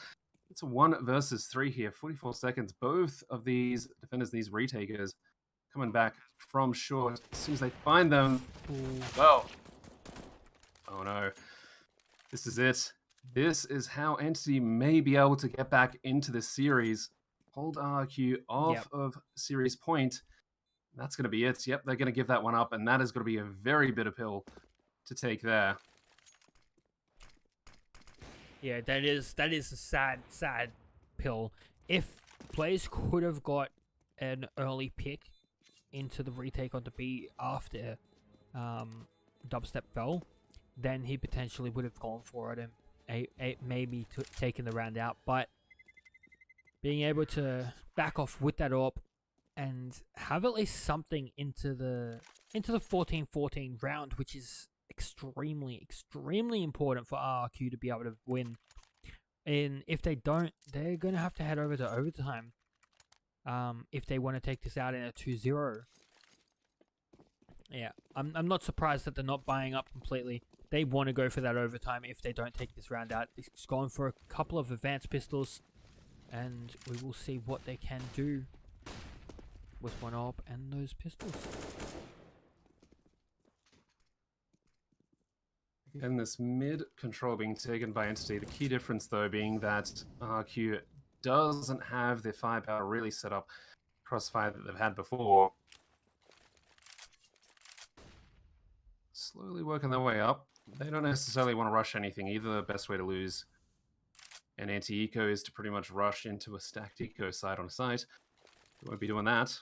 It's a 1 versus 3 here, 44 seconds. Both of these defenders, these retakers, coming back from short. As soon as they find them, well, oh no. This is it. This is how Entity may be able to get back into this series. Hold RRQ off of series point. That's going to be it. Yep, they're going to give that one up, and that is going to be a very bitter pill to take there. Yeah, that is a sad pill. If players could have got an early pick into the retake on the B after Dubstep fell, then he potentially would have gone for it and maybe taken the round out. But being able to back off with that AWP and have at least something into the 14-14 round, which is extremely important for RRQ to be able to win. And if they don't, they're going to have to head over to overtime if they want to take this out in a 2-0. Yeah, I'm not surprised that they're not buying up completely. They want to go for that overtime if they don't take this round out. It's gone for a couple of advanced pistols, and we will see what they can do with one AWP and those pistols. Again, this mid control being taken by Entity. The key difference, though, being that RQ doesn't have the firepower really set up crossfire that they've had before. Slowly working their way up. They don't necessarily want to rush anything either. The best way to lose an anti-eco is to pretty much rush into a stacked eco side on a site. They won't be doing that.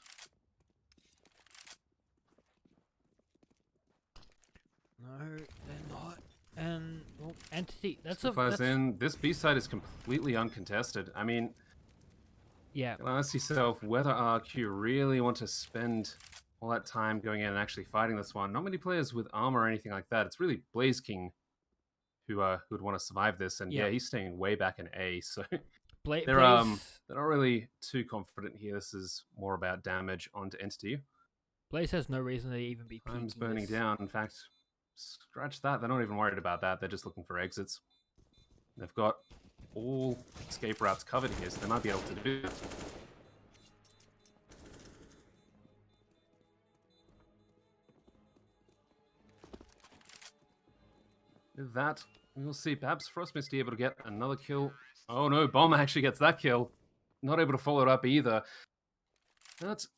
No, they're not. And well, Entity. Flies in. This B side is completely uncontested. I mean, yeah. you ask yourself whether RRQ really want to spend all that time going in and actually fighting this one. Not many players with armor or anything like that. It's really Blaze King who would want to survive this, and yeah, he's staying way back in A. So they're not really too confident here. This is more about damage onto Entity. Blaze has no reason to even be peeking. Time's burning down. In fact, scratch that. They're not even worried about that. They're just looking for exits. They've got all escape routes covered here, so they might be able to do it. With that, we'll see. Perhaps Frostmisty able to get another kill. Oh no, Bomb actually gets that kill. Not able to follow it up either. That's...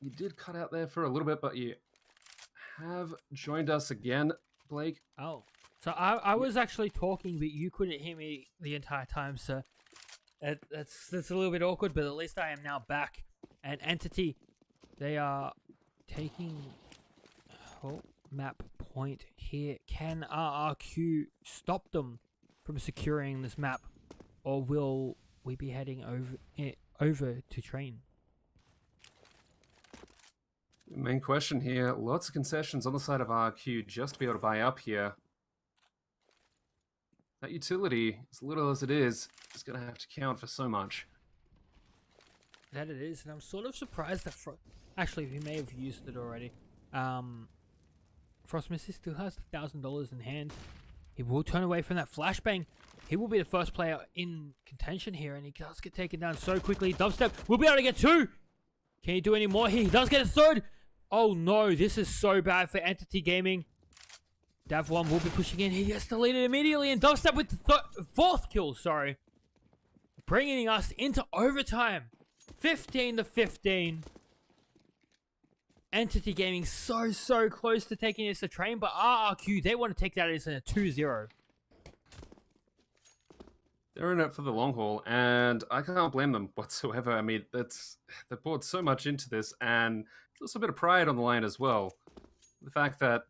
You did cut out there for a little bit, but you have joined us again, Blake. Oh. So I was actually talking, but you couldn't hear me the entire time, so that's a little bit awkward, but at least I am now back. And Entity, they are taking map point here. Can RRQ stop them from securing this map, or will we be heading over to train? Main question here, lots of concessions on the side of RRQ just to be able to buy up here. That utility, as little as it is going to have to count for so much. That it is, and I'm sort of surprised that actually, we may have used it already. Frostmisty still has $1,000 in hand. He will turn away from that flashbang. He will be the first player in contention here, and he does get taken down so quickly. Dubstep will be able to get 2. Can he do any more here? He does get a 3rd. Oh no, this is so bad for Entity Gaming. Dav1 will be pushing in. He gets deleted immediately, and Dubstep with the 4th kill, sorry. Bringing us into overtime. 15-15. Entity Gaming so close to taking this to train, but RRQ, they want to take that as a 2-0. They're in it for the long haul, and I can't blame them whatsoever. I mean, they poured so much into this, and there's also a bit of pride on the line as well. The fact that,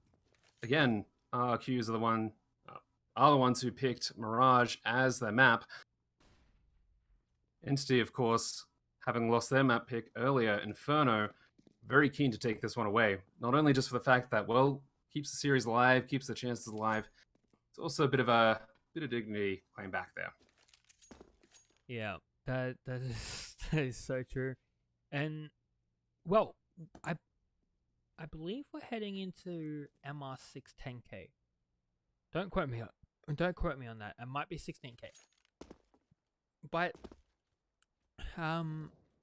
again, RRQs are the ones who picked Mirage as their map. Entity, of course, having lost their map pick earlier, Inferno, very keen to take this one away. Not only just for the fact that, well, keeps the series alive, keeps the chances alive. It's also a bit of dignity playing back there. Yeah, that is so true. And well, I believe we're heading into MR610K. Don't quote me on that. It might be 16K. But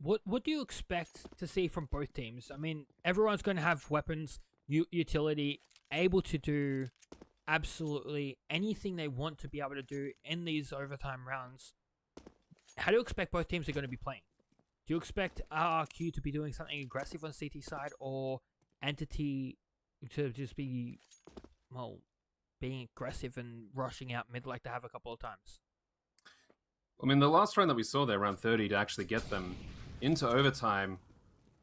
what do you expect to see from both teams? I mean, everyone's going to have weapons, utility, able to do absolutely anything they want to be able to do in these overtime rounds. How do you expect both teams are going to be playing? Do you expect RRQ to be doing something aggressive on CT side, or Entity to just be, well, being aggressive and rushing out mid like they have a couple of times? I mean, the last round that we saw there, round 30, to actually get them into overtime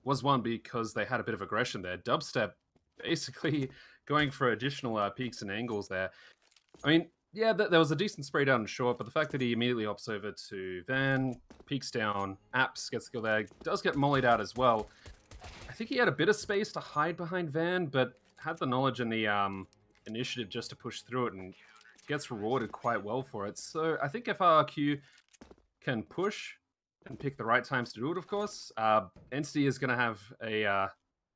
was one because they had a bit of aggression there. Dubstep basically going for additional peaks and angles there. I mean, yeah, there was a decent spray down in short, but the fact that he immediately opts over to Van, peeks down, Apps gets the kill there, does get mollied out as well. I think he had a bit of space to hide behind Van, but had the knowledge and the initiative just to push through it, and gets rewarded quite well for it. So I think if RRQ can push and pick the right times to do it, of course, Entity is going to have a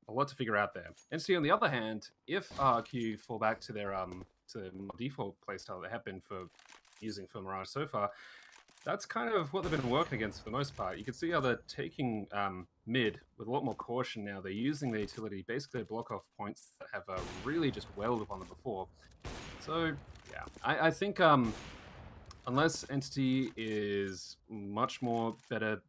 lot to figure out there. Entity, on the other hand, if RRQ fall back to their to the default playstyle they have been for using for Mirage so far, that's kind of what they've been working against for the most part. You can see how they're taking mid with a lot more caution now. They're using the utility basically to block off points that have really just wailed upon them before. So, yeah, I think unless Entity is much more better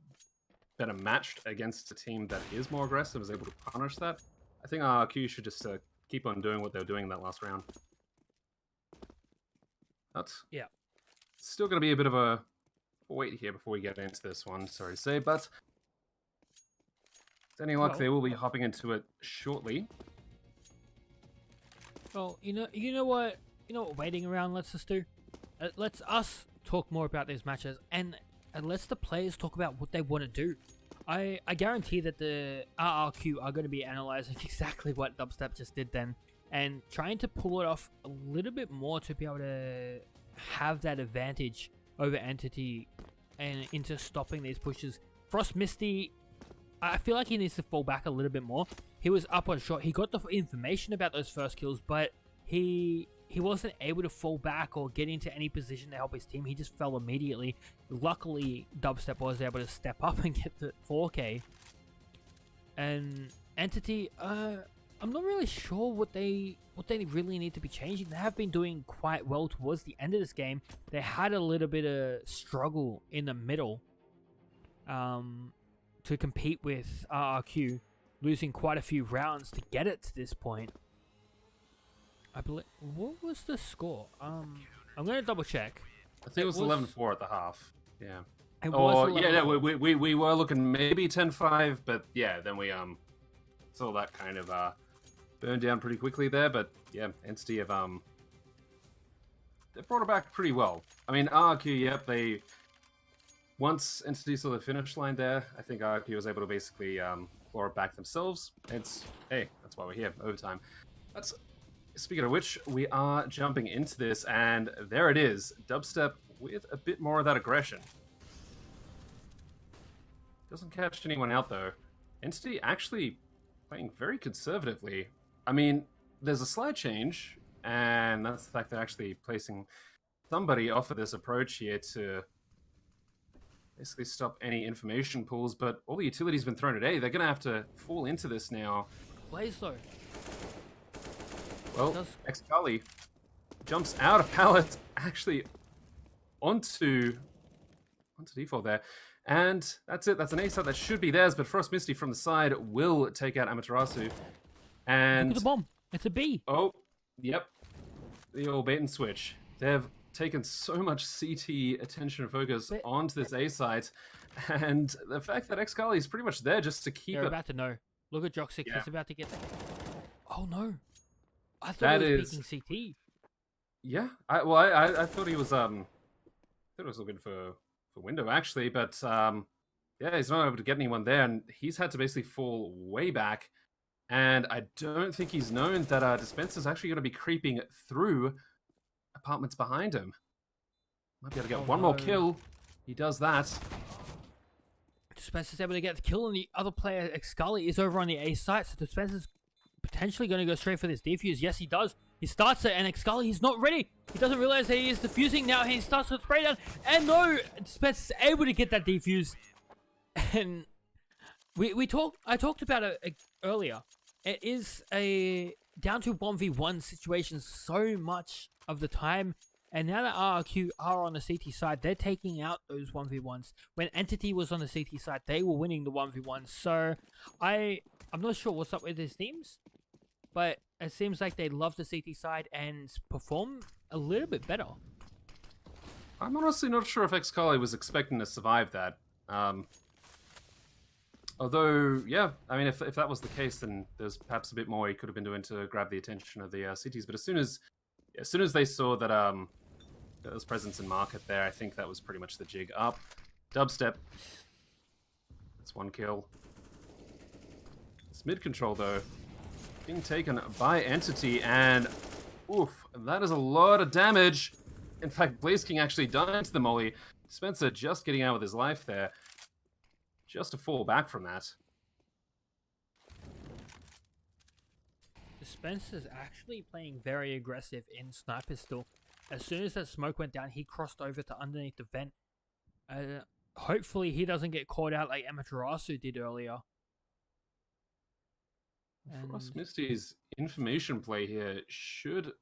matched against a team that is more aggressive, is able to punish that, I think RRQ should just keep on doing what they were doing in that last round. But yeah, still going to be a bit of a wait here before we get into this one, sorry to say, but with any luck, they will be hopping into it shortly. Well, you know what, waiting around lets us do. Let's us talk more about these matches, and lets the players talk about what they want to do. I guarantee that the RRQ are going to be analyzing exactly what Dubstep just did then, and trying to pull it off a little bit more to be able to have that advantage over Entity and into stopping these pushes. Frost Misty, I feel like he needs to fall back a little bit more. He was up on shot. He got the information about those first kills, but he wasn't able to fall back or get into any position to help his team. He just fell immediately. Luckily, Dubstep was able to step up and get the 4K. And Entity, I'm not really sure what they really need to be changing. They have been doing quite well towards the end of this game. They had a little bit of struggle in the middle to compete with RRQ, losing quite a few rounds to get it to this point. I believe, what was the score? I'm gonna double check. I think it was 11-4 at the half. Yeah. We were looking maybe 10-5, but yeah, then we saw that kind of burned down pretty quickly there. But yeah, Entity have they brought it back pretty well. I mean, RRQ, yep, they once Entity saw the finish line there, I think RRQ was able to basically claw it back themselves. Hey, that's why we're here, overtime. Speaking of which, we are jumping into this, and there it is. Dubstep with a bit more of that aggression. Doesn't catch anyone out, though. Entity actually playing very conservatively. I mean, there's a slight change, and that's the fact they're actually placing somebody off of this approach here to basically stop any information pools, but all the utility's been thrown at A. They're going to have to fall into this now. Blaze, though. Well, Excali jumps out of pallet, actually onto default there. And that's it. That's an ace out that should be theirs, but Frost Misty from the side will take out Amaterasu. And look at the bomb. It's a B. Oh, yep. The old bait and switch. They've taken so much CT attention and focus onto this A site. And the fact that Excali is pretty much there just to keep it. They're about to know. Look at Joxic. Yeah. He's about to get... Oh, no. I thought he was peeking CT. Yeah, I thought he was looking for window actually, but yeah, he's not able to get anyone there, and he's had to basically fall way back. And I don't think he's known that Dispenser's actually going to be creeping through apartments behind him. Might be able to get one more kill. He does that. Dispenser's able to get the kill, and the other player, Excali, is over on the A site, so Dispenser's potentially going to go straight for this defuse. Yes, he does. He starts it, and Excali, he's not ready. He doesn't realize that he is defusing now. He starts to spray down, and no, Spencer's able to get that defuse. And I talked about it earlier. It is a down to 1v1 situation so much of the time, and now that RRQ are on the CT side, they're taking out those 1v1s. When Entity was on the CT side, they were winning the 1v1s. So I'm not sure what's up with these teams, but it seems like they love the CT side and perform a little bit better. I'm honestly not sure if Excali was expecting to survive that. Although, yeah, I mean, if that was the case, then there's perhaps a bit more he could have been doing to grab the attention of the CTs. But as soon as they saw that there was presence in market there, I think that was pretty much the jig up. Dubstep. That's one kill. It's mid control though. Being taken by Entity, and oof, that is a lot of damage. In fact, Blaze King actually died to the molly. Spencer just getting out with his life there. Just to fall back from that. Spencer's actually playing very aggressive in Sniper still. As soon as that smoke went down, he crossed over to underneath the vent. Hopefully he doesn't get caught out like Amaterasu did earlier. Frost Misty's information play here should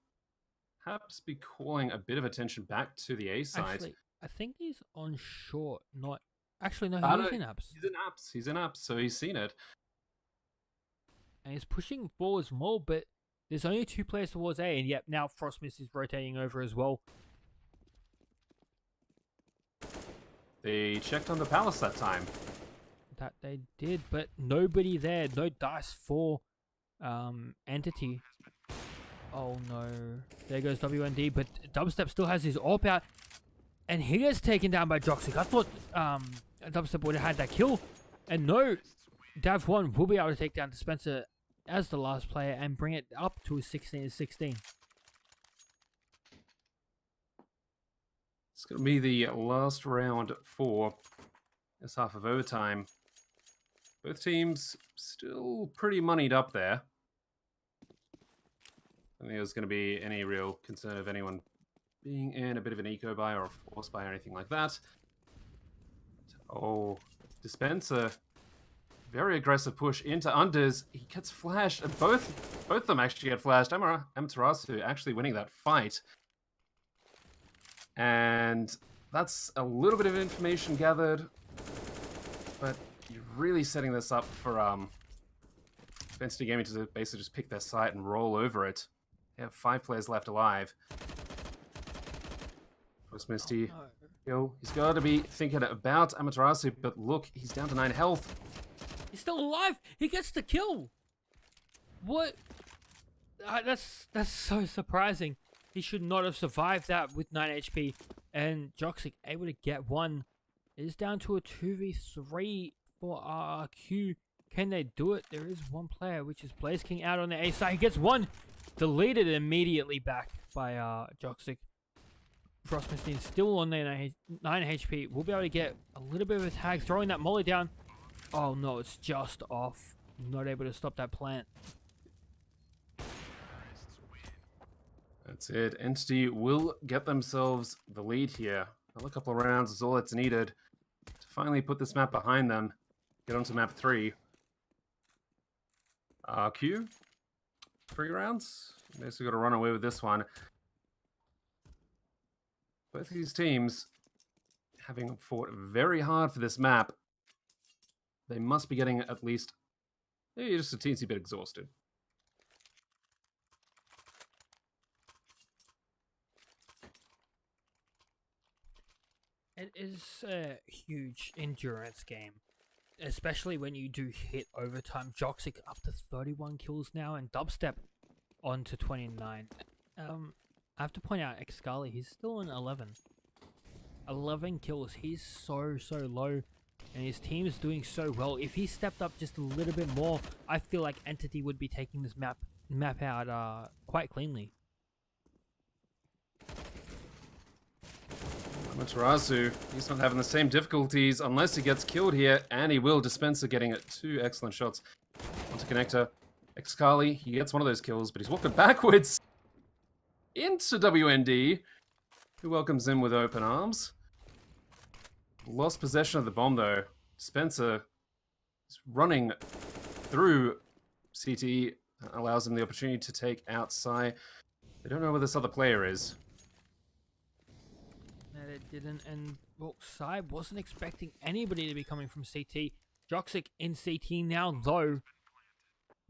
perhaps be calling a bit of attention back to the A side. Actually, I think he's on short, not... Actually, no, he's in apps. He's in apps, so he's seen it. And he's pushing forwards more, but there's only 2 players towards A, and yep, now Frost Mist is rotating over as well. They checked on the palace that time. That they did, but nobody there. No dice for Entity. Oh no. There goes WND, but Dubstep still has his AWP out. And he gets taken down by Joxic. I thought Dubstep would have had that kill. And no, Dav1 will be able to take down Dispenser as the last player and bring it up to a 16-16. It's going to be the last round for this half of overtime. Both teams still pretty moneyed up there. I don't think there's going to be any real concern of anyone being in a bit of an eco buy or a force buy or anything like that. Oh, Dispenser. Very aggressive push into unders. He gets flashed, and both of them actually get flashed. Amaterasu actually winning that fight. And that's a little bit of information gathered, but you're really setting this up for Density Gaming to basically just pick their site and roll over it. They have 5 players left alive. First Misty. Yo, he's got to be thinking about Amaterasu, but look, he's down to 9 health. He's still alive. He gets the kill. What? That's so surprising. He should not have survived that with 9 HP. And Joxic able to get one. It is down to a 2v3 for RRQ. Can they do it? There is one player, which is Blaze King out on the A side. He gets one. Deleted immediately back by Joxic. Frost Misty is still on there, 9 HP. We'll be able to get a little bit of a tag. Throwing that molly down. Oh no, it's just off. Not able to stop that plant. That's it. Entity will get themselves the lead here. Another couple of rounds is all that's needed to finally put this map behind them. Get onto map 3. RQ. 3 rounds. Basically got to run away with this one. Both of these teams, having fought very hard for this map, they must be getting at least maybe just a teensy bit exhausted. It is a huge endurance game, especially when you do hit overtime. Joxic up to 31 kills now, and Dubstep on to 29. I have to point out, Excali, he's still on 11. 11 kills. He's so low, and his team is doing so well. If he stepped up just a little bit more, I feel like Entity would be taking this map out quite cleanly. Amaterasu, he's not having the same difficulties unless he gets killed here, and he will. Dispenser getting 2 excellent shots onto Connector. Excali, he gets one of those kills, but he's walking backwards into WND, who welcomes him with open arms. Lost possession of the bomb, though. Dispenser is running through CT, allows him the opportunity to take out Sai. They don't know where this other player is. And it didn't, and well, Sai wasn't expecting anybody to be coming from CT. Joxic in CT now, though.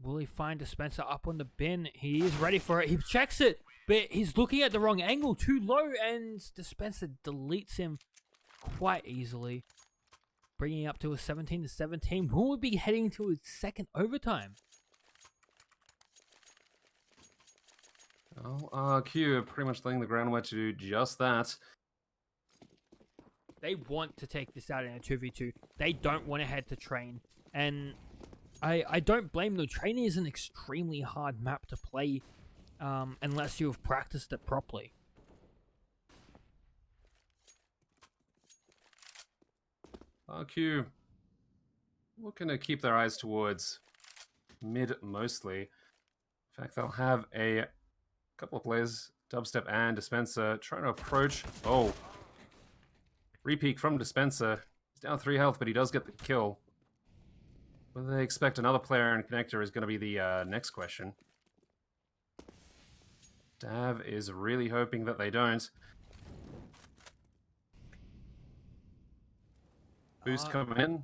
Will he find Dispenser up on the bin? He is ready for it. He checks it, but he's looking at the wrong angle, too low, and Dispenser deletes him quite easily, bringing up to a 17-17. Will we be heading to a second overtime? Well, RQ are pretty much laying the groundwork to do just that. They want to take this out in a 2v2. They don't want to head to train. And I don't blame them. Training is an extremely hard map to play unless you have practiced it properly. RQ looking to keep their eyes towards mid mostly. In fact, they'll have a couple of players, Dubstep and Dispenser, trying to approach. Oh. Repeat from Dispenser. He's down 3 health, but he does get the kill. Whether they expect another player in Connector is going to be the next question. Dav is really hoping that they don't. Boost coming in.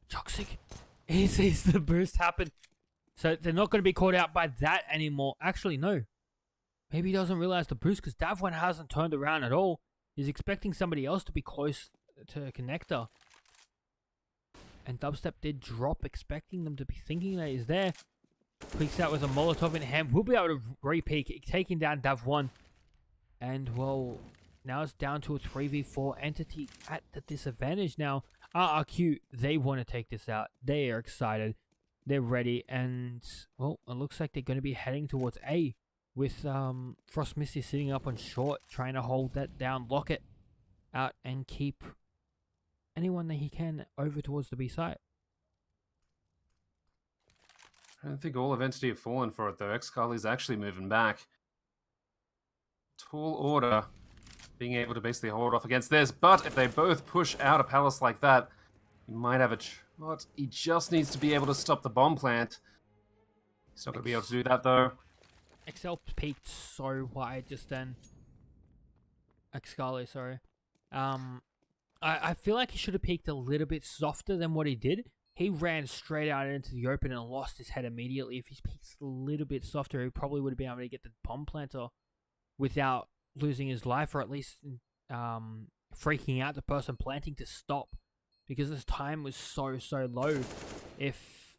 Toxic. He sees the boost happen. So they're not going to be caught out by that anymore. Actually, no. Maybe he doesn't realize the boost because Dav1 hasn't turned around at all. He's expecting somebody else to be close to Connector. And Dubstep did drop, expecting them to be thinking that he's there. Peeks out with a Molotov in hand. We'll be able to re-peek, taking down Dav1. And, well, now it's down to a 3v4 entity at the disadvantage now. RRQ, they want to take this out. They are excited. They're ready. And, well, it looks like they're going to be heading towards A. With Frost Misty sitting up on short, trying to hold that down, lock it out, and keep anyone that he can over towards the B site. I don't think all of Entity have fallen for it, though. Xcarly's actually moving back. Tall order, being able to basically hold off against this. But if they both push out a palace like that, he might have a shot. He just needs to be able to stop the bomb plant. He's not going to be able to do that, though. XL peaked so wide just then. Xcarly, sorry. I feel like he should have peaked a little bit softer than what he did. He ran straight out into the open and lost his head immediately. If he peaked a little bit softer, he probably would have been able to get the bomb planter without losing his life, or at least freaking out the person planting to stop, because his time was so low. If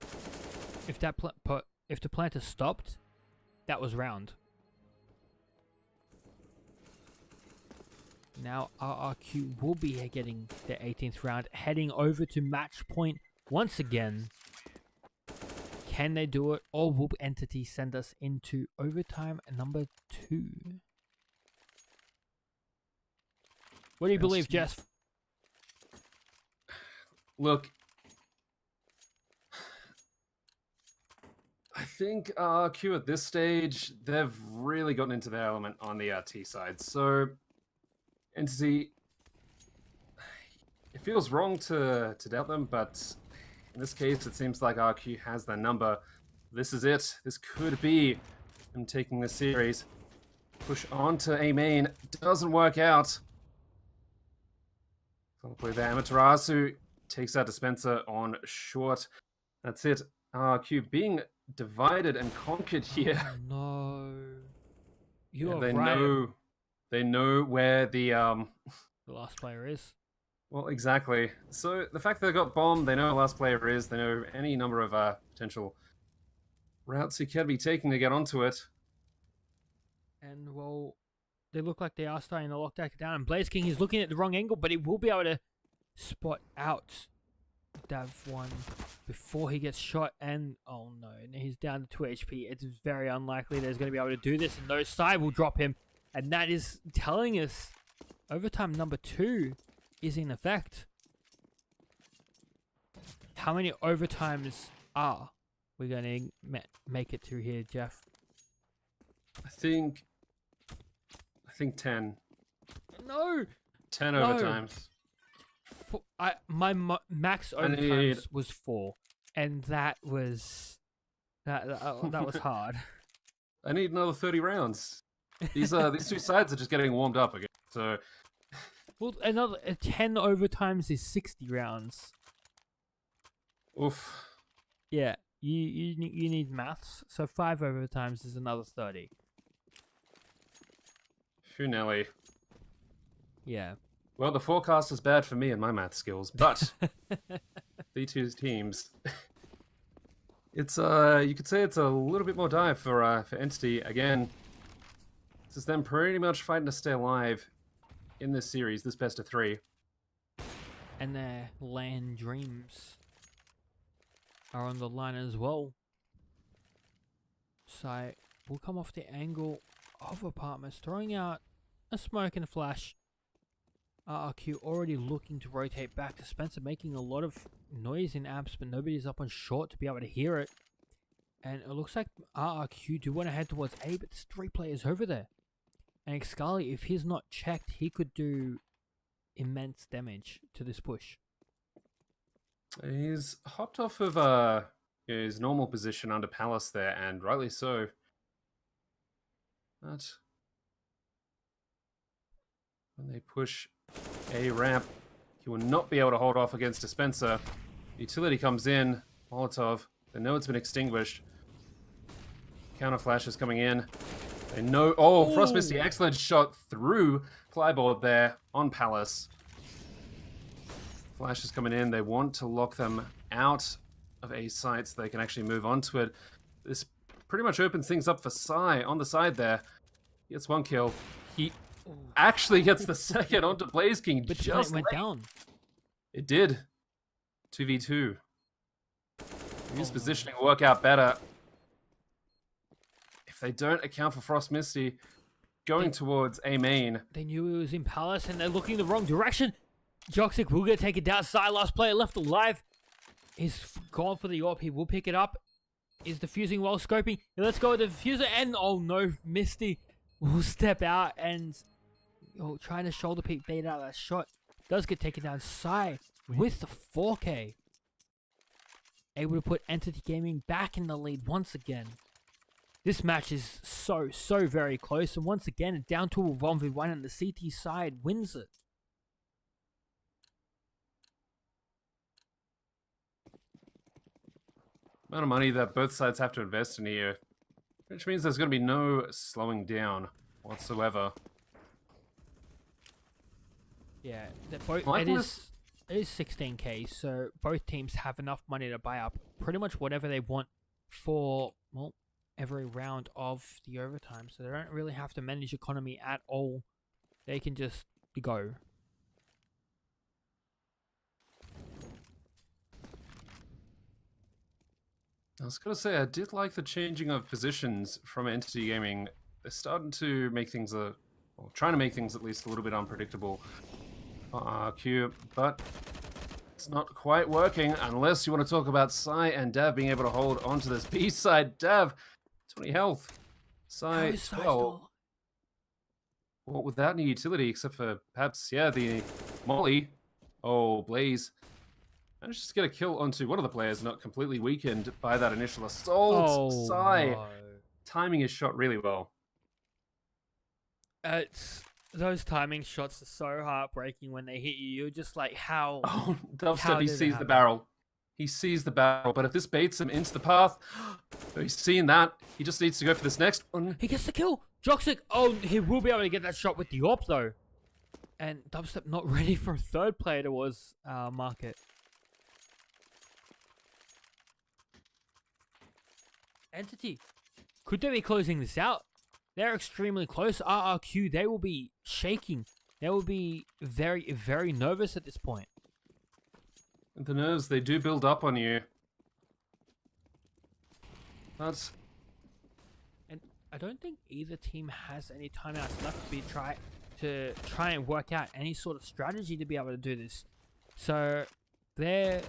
the planter stopped, that was round. Now RRQ will be getting the 18th round, heading over to match point once again. Can they do it, or will Entity send us into overtime number 2? What do you believe, Jeff? Look, I think RRQ at this stage, they've really gotten into their element on the T side. So, Entity, it feels wrong to doubt them, but in this case, it seems like RRQ has their number. This is it. This could be them taking the series. Push on to A main. Doesn't work out. Probably there. Amaterasu takes out Dispenser on short. That's it. RRQ being divided and conquered here. Oh, no. You're they right. They know where the last player is. Well, exactly. So the fact they got bombed, they know who the last player is. They know any number of potential routes he can be taking to get onto it. And, well, they look like they are starting to lock that down. And Blaze King is looking at the wrong angle, but he will be able to spot out Dav1 before he gets shot. And, oh no, he's down to 2 HP. It's very unlikely that he's going to be able to do this. And no side will drop him. And that is telling us overtime number 2 is in effect. How many overtimes are we going to make it through here, Jeff? I think 10. No! 10 no. overtimes. My max overtimes was 4, and that was hard. I need another 30 rounds. These two sides are just getting warmed up again. So, well, another 10 overtimes is 60 rounds. Oof. Yeah, you need maths. So 5 overtimes is another 30. Phew, Nelly. Yeah. Well, the forecast is bad for me and my math skills, but the two teams, it's you could say it's a little bit more dire for Entity again. This is them pretty much fighting to stay alive in this series, this best of 3. And their land dreams are on the line as well. So we'll come off the angle of apartments, throwing out a smoke and a flash. RRQ already looking to rotate back to Spencer, making a lot of noise in apps, but nobody's up on short to be able to hear it. And it looks like RRQ do want to head towards A, but there's 3 players over there. And Xcarly, if he's not checked, he could do immense damage to this push. He's hopped off of his normal position under Palace there, and rightly so. But when they push a ramp, he will not be able to hold off against Dispenser. Utility comes in, Molotov. They know it's been extinguished. Counter flash is coming in. They know. Oh, Frost Misty, excellent shot through Flyboard there on Palace. Flash is coming in. They want to lock them out of A site so they can actually move on to it. This pretty much opens things up for Psy on the side there. He gets 1 kill. He actually gets the second onto Blaze King. But the Just plant went down. It did. 2v2. His positioning will work out better. If they don't account for Frost Misty going towards A main. They knew he was in Palace and they're looking the wrong direction. Joxic will get taken down. Psy, last player left alive, is gone for the AWP. He will pick it up. Is defusing while scoping. Let's go with the diffuser. And oh no, Misty will step out and trying to shoulder peek bait out that shot. Does get taken down. Psy with the 4K. Able to put Entity Gaming back in the lead once again. This match is so very close. And once again, down to a 1v1 and the CT side wins it. Amount of money that both sides have to invest in here, which means there's going to be no slowing down whatsoever. Yeah, it is 16k, so both teams have enough money to buy up pretty much whatever they want for, well, every round of the overtime. So they don't really have to manage economy at all. They can just go. I was going to say, I did like the changing of positions from Entity Gaming. They're starting to make things, well, trying to make things at least a little bit unpredictable for RRQ, but it's not quite working unless you want to talk about Psy and Dav being able to hold onto this B side. Dav, 20 health. Psy, 12. Well, without any utility except for perhaps, yeah, the Molly. Oh, Blaze. Managed to get a kill onto one of the players, not completely weakened by that initial assault. Oh, Psy, no. timing his shot really well. Those timing shots are so heartbreaking when they hit you. You're just like, how? Oh, Dubstep, he sees the barrel. He sees the barrel, but if this baits him into the path, he's seen that. He just needs to go for this next one. He gets the kill. Joxic, oh, he will be able to get that shot with the AWP though. And Dubstep not ready for a third player towards market. Entity, could they be closing this out? They're extremely close. RRQ, they will be shaking. They will be very nervous at this point. And the nerves, they do build up on you. That's... And I don't think either team has any timeouts left to try and work out any sort of strategy to be able to do this. So they're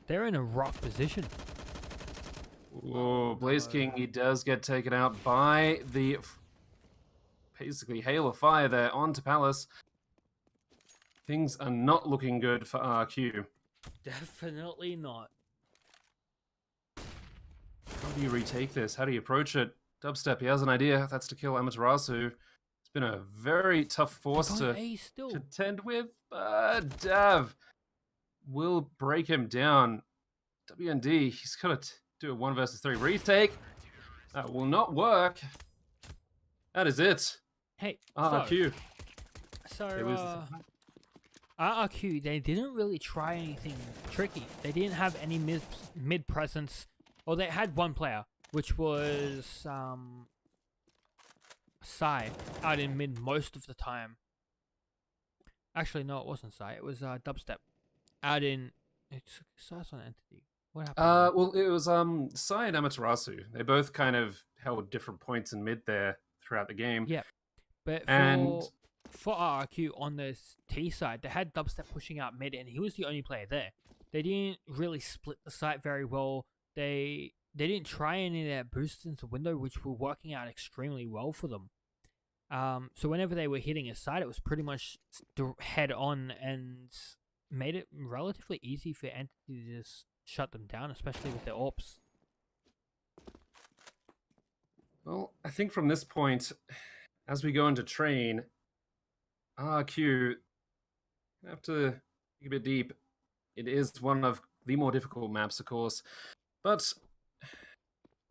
in a rough position. Whoa, Blaze King, he does get taken out by the basically hail of fire there onto Palace. Things are not looking good for RQ. Definitely not. How do you retake this? How do you approach it? Dubstep, he has an idea. That's to kill Amaterasu. It's been a very tough force to contend with. Dav will break him down. WND, he's got to do a 1 versus 3 retake. That will not work. That is it. Hey, RRQ. RRQ, they didn't really try anything tricky. They didn't have any mid presence. Or they had one player, which was Psy, out in mid most of the time. Actually, no, it wasn't Psy. It was Dubstep, out in. It's Psy's on Entity. What happened? Well, it was Psy and Amaterasu. They both kind of held different points in mid there throughout the game. Yeah, but for RRQ on the T side, they had Dubstep pushing out mid, and he was the only player there. They didn't really split the site very well. They didn't try any of their boosts into window, which were working out extremely well for them. So whenever they were hitting a site, it was pretty much head on and made it relatively easy for Entity to just shut them down, especially with their AWPs. Well, I think from this point, as we go into train, RQ have to dig a bit deep. It is one of the more difficult maps, of course. But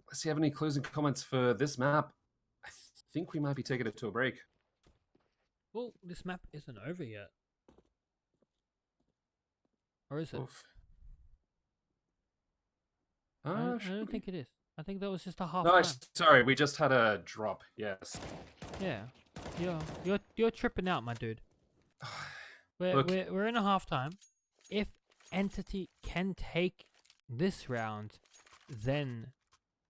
let's see, have any closing comments for this map? I think we might be taking it to a break. Well, this map isn't over yet. Or is it? Oof. I don't think it is. I think that was just a half No, time. sorry, we just had a drop. Yes. Yeah. You're tripping out, my dude. Look. We're in a half time. If Entity can take this round, then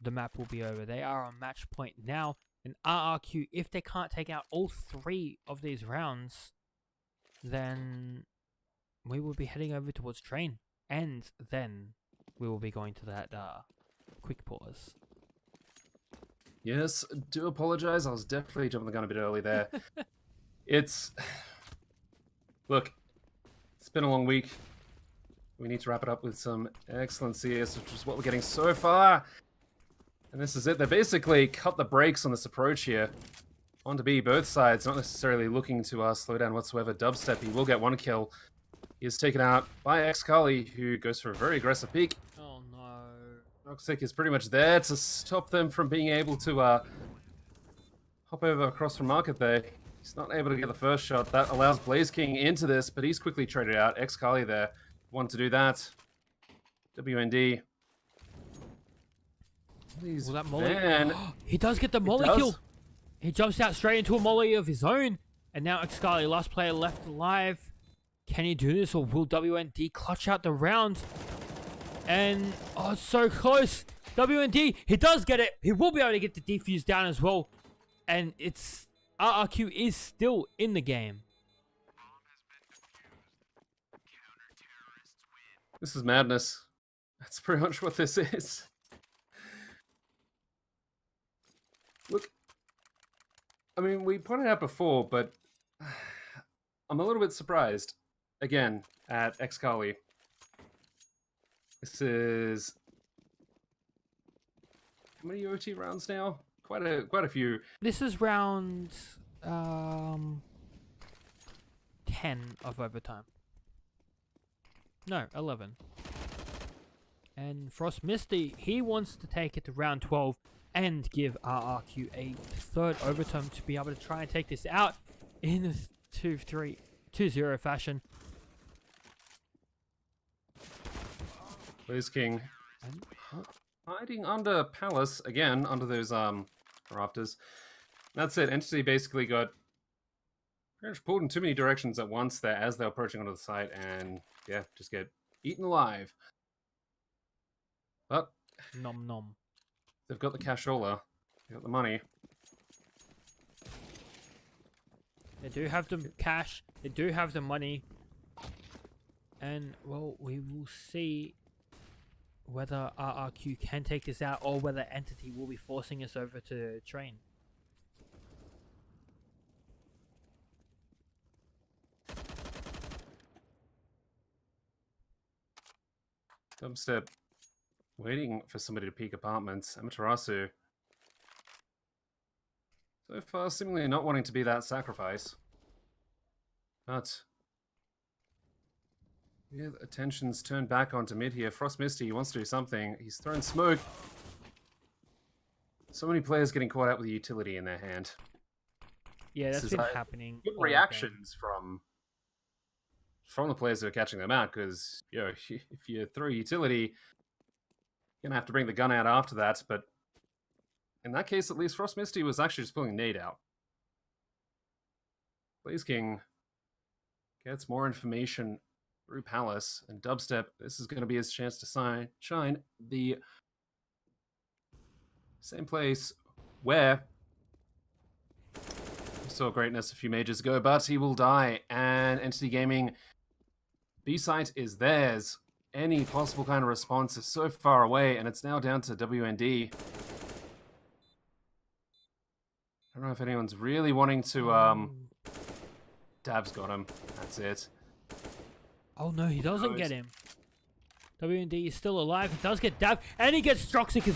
the map will be over. They are on match point now. And RRQ, if they can't take out all 3 of these rounds, then we will be heading over towards train. And then we will be going to that quick pause. Yes, do apologize. I was definitely jumping the gun a bit early there. Look, it's been a long week. We need to wrap it up with some excellent CS, which is what we're getting so far. And this is it. They basically cut the brakes on this approach here. On to B, both sides, not necessarily looking to slow down whatsoever. Dubstep, he will get 1 kill. He is taken out by xCali, who goes for a very aggressive peek. Oh no. Toxic is pretty much there to stop them from being able to hop over across from market there. He's not able to get the first shot. That allows Blaze King into this, but he's quickly traded out. xCali there wanted to do that. WND. Will that molly? He does get the molly kill. He jumps out straight into a molly of his own. And now xCali, last player left alive. Can he do this, or will WND clutch out the round? And, oh, it's so close. WND, he does get it. He will be able to get the defuse down as well. And it's, RRQ is still in the game. This is madness. That's pretty much what this is. Look, I mean, we pointed out before, but I'm a little bit surprised, again, at xCali. This is... how many OT rounds now? Quite a few. This is round 10 of overtime. No, 11. And Frost Misty, he wants to take it to round 12 and give RRQ a 3rd overtime to be able to try and take this out in a 2-0 fashion. Blaze King hiding under Palace again, under those rafters. That's it. Entity basically got pretty much pulled in too many directions at once there as they're approaching onto the site, and yeah, just get eaten alive. But Nom nom. they've got the cashola, they got the money. They do have the cash. They do have the money. And, well, we will see whether RRQ can take this out or whether Entity will be forcing us over to train. Dubstep waiting for somebody to peek apartments. Amaterasu so far seemingly not wanting to be that sacrifice. But yeah, attention's turned back onto mid here. Frost Misty wants to do something. He's thrown smoke. So many players getting caught out with a utility in their hand. Yeah, that's been happening. Good reactions from the players that are catching them out, because you know, if you throw a utility, you're gonna have to bring the gun out after that. But in that case, at least Frost Misty was actually just pulling a nade out. Blaze King gets more information through Palace, and Dubstep, this is going to be his chance to shine. The same place where we saw greatness a few mages ago, but he will die, and Entity Gaming B-site is theirs. Any possible kind of response is so far away, and it's now down to WND. I don't know if anyone's really wanting to, Dav's got him. That's it. Oh no, he doesn't get him. WND is still alive. He does get Dav, and he gets Stroxic as well.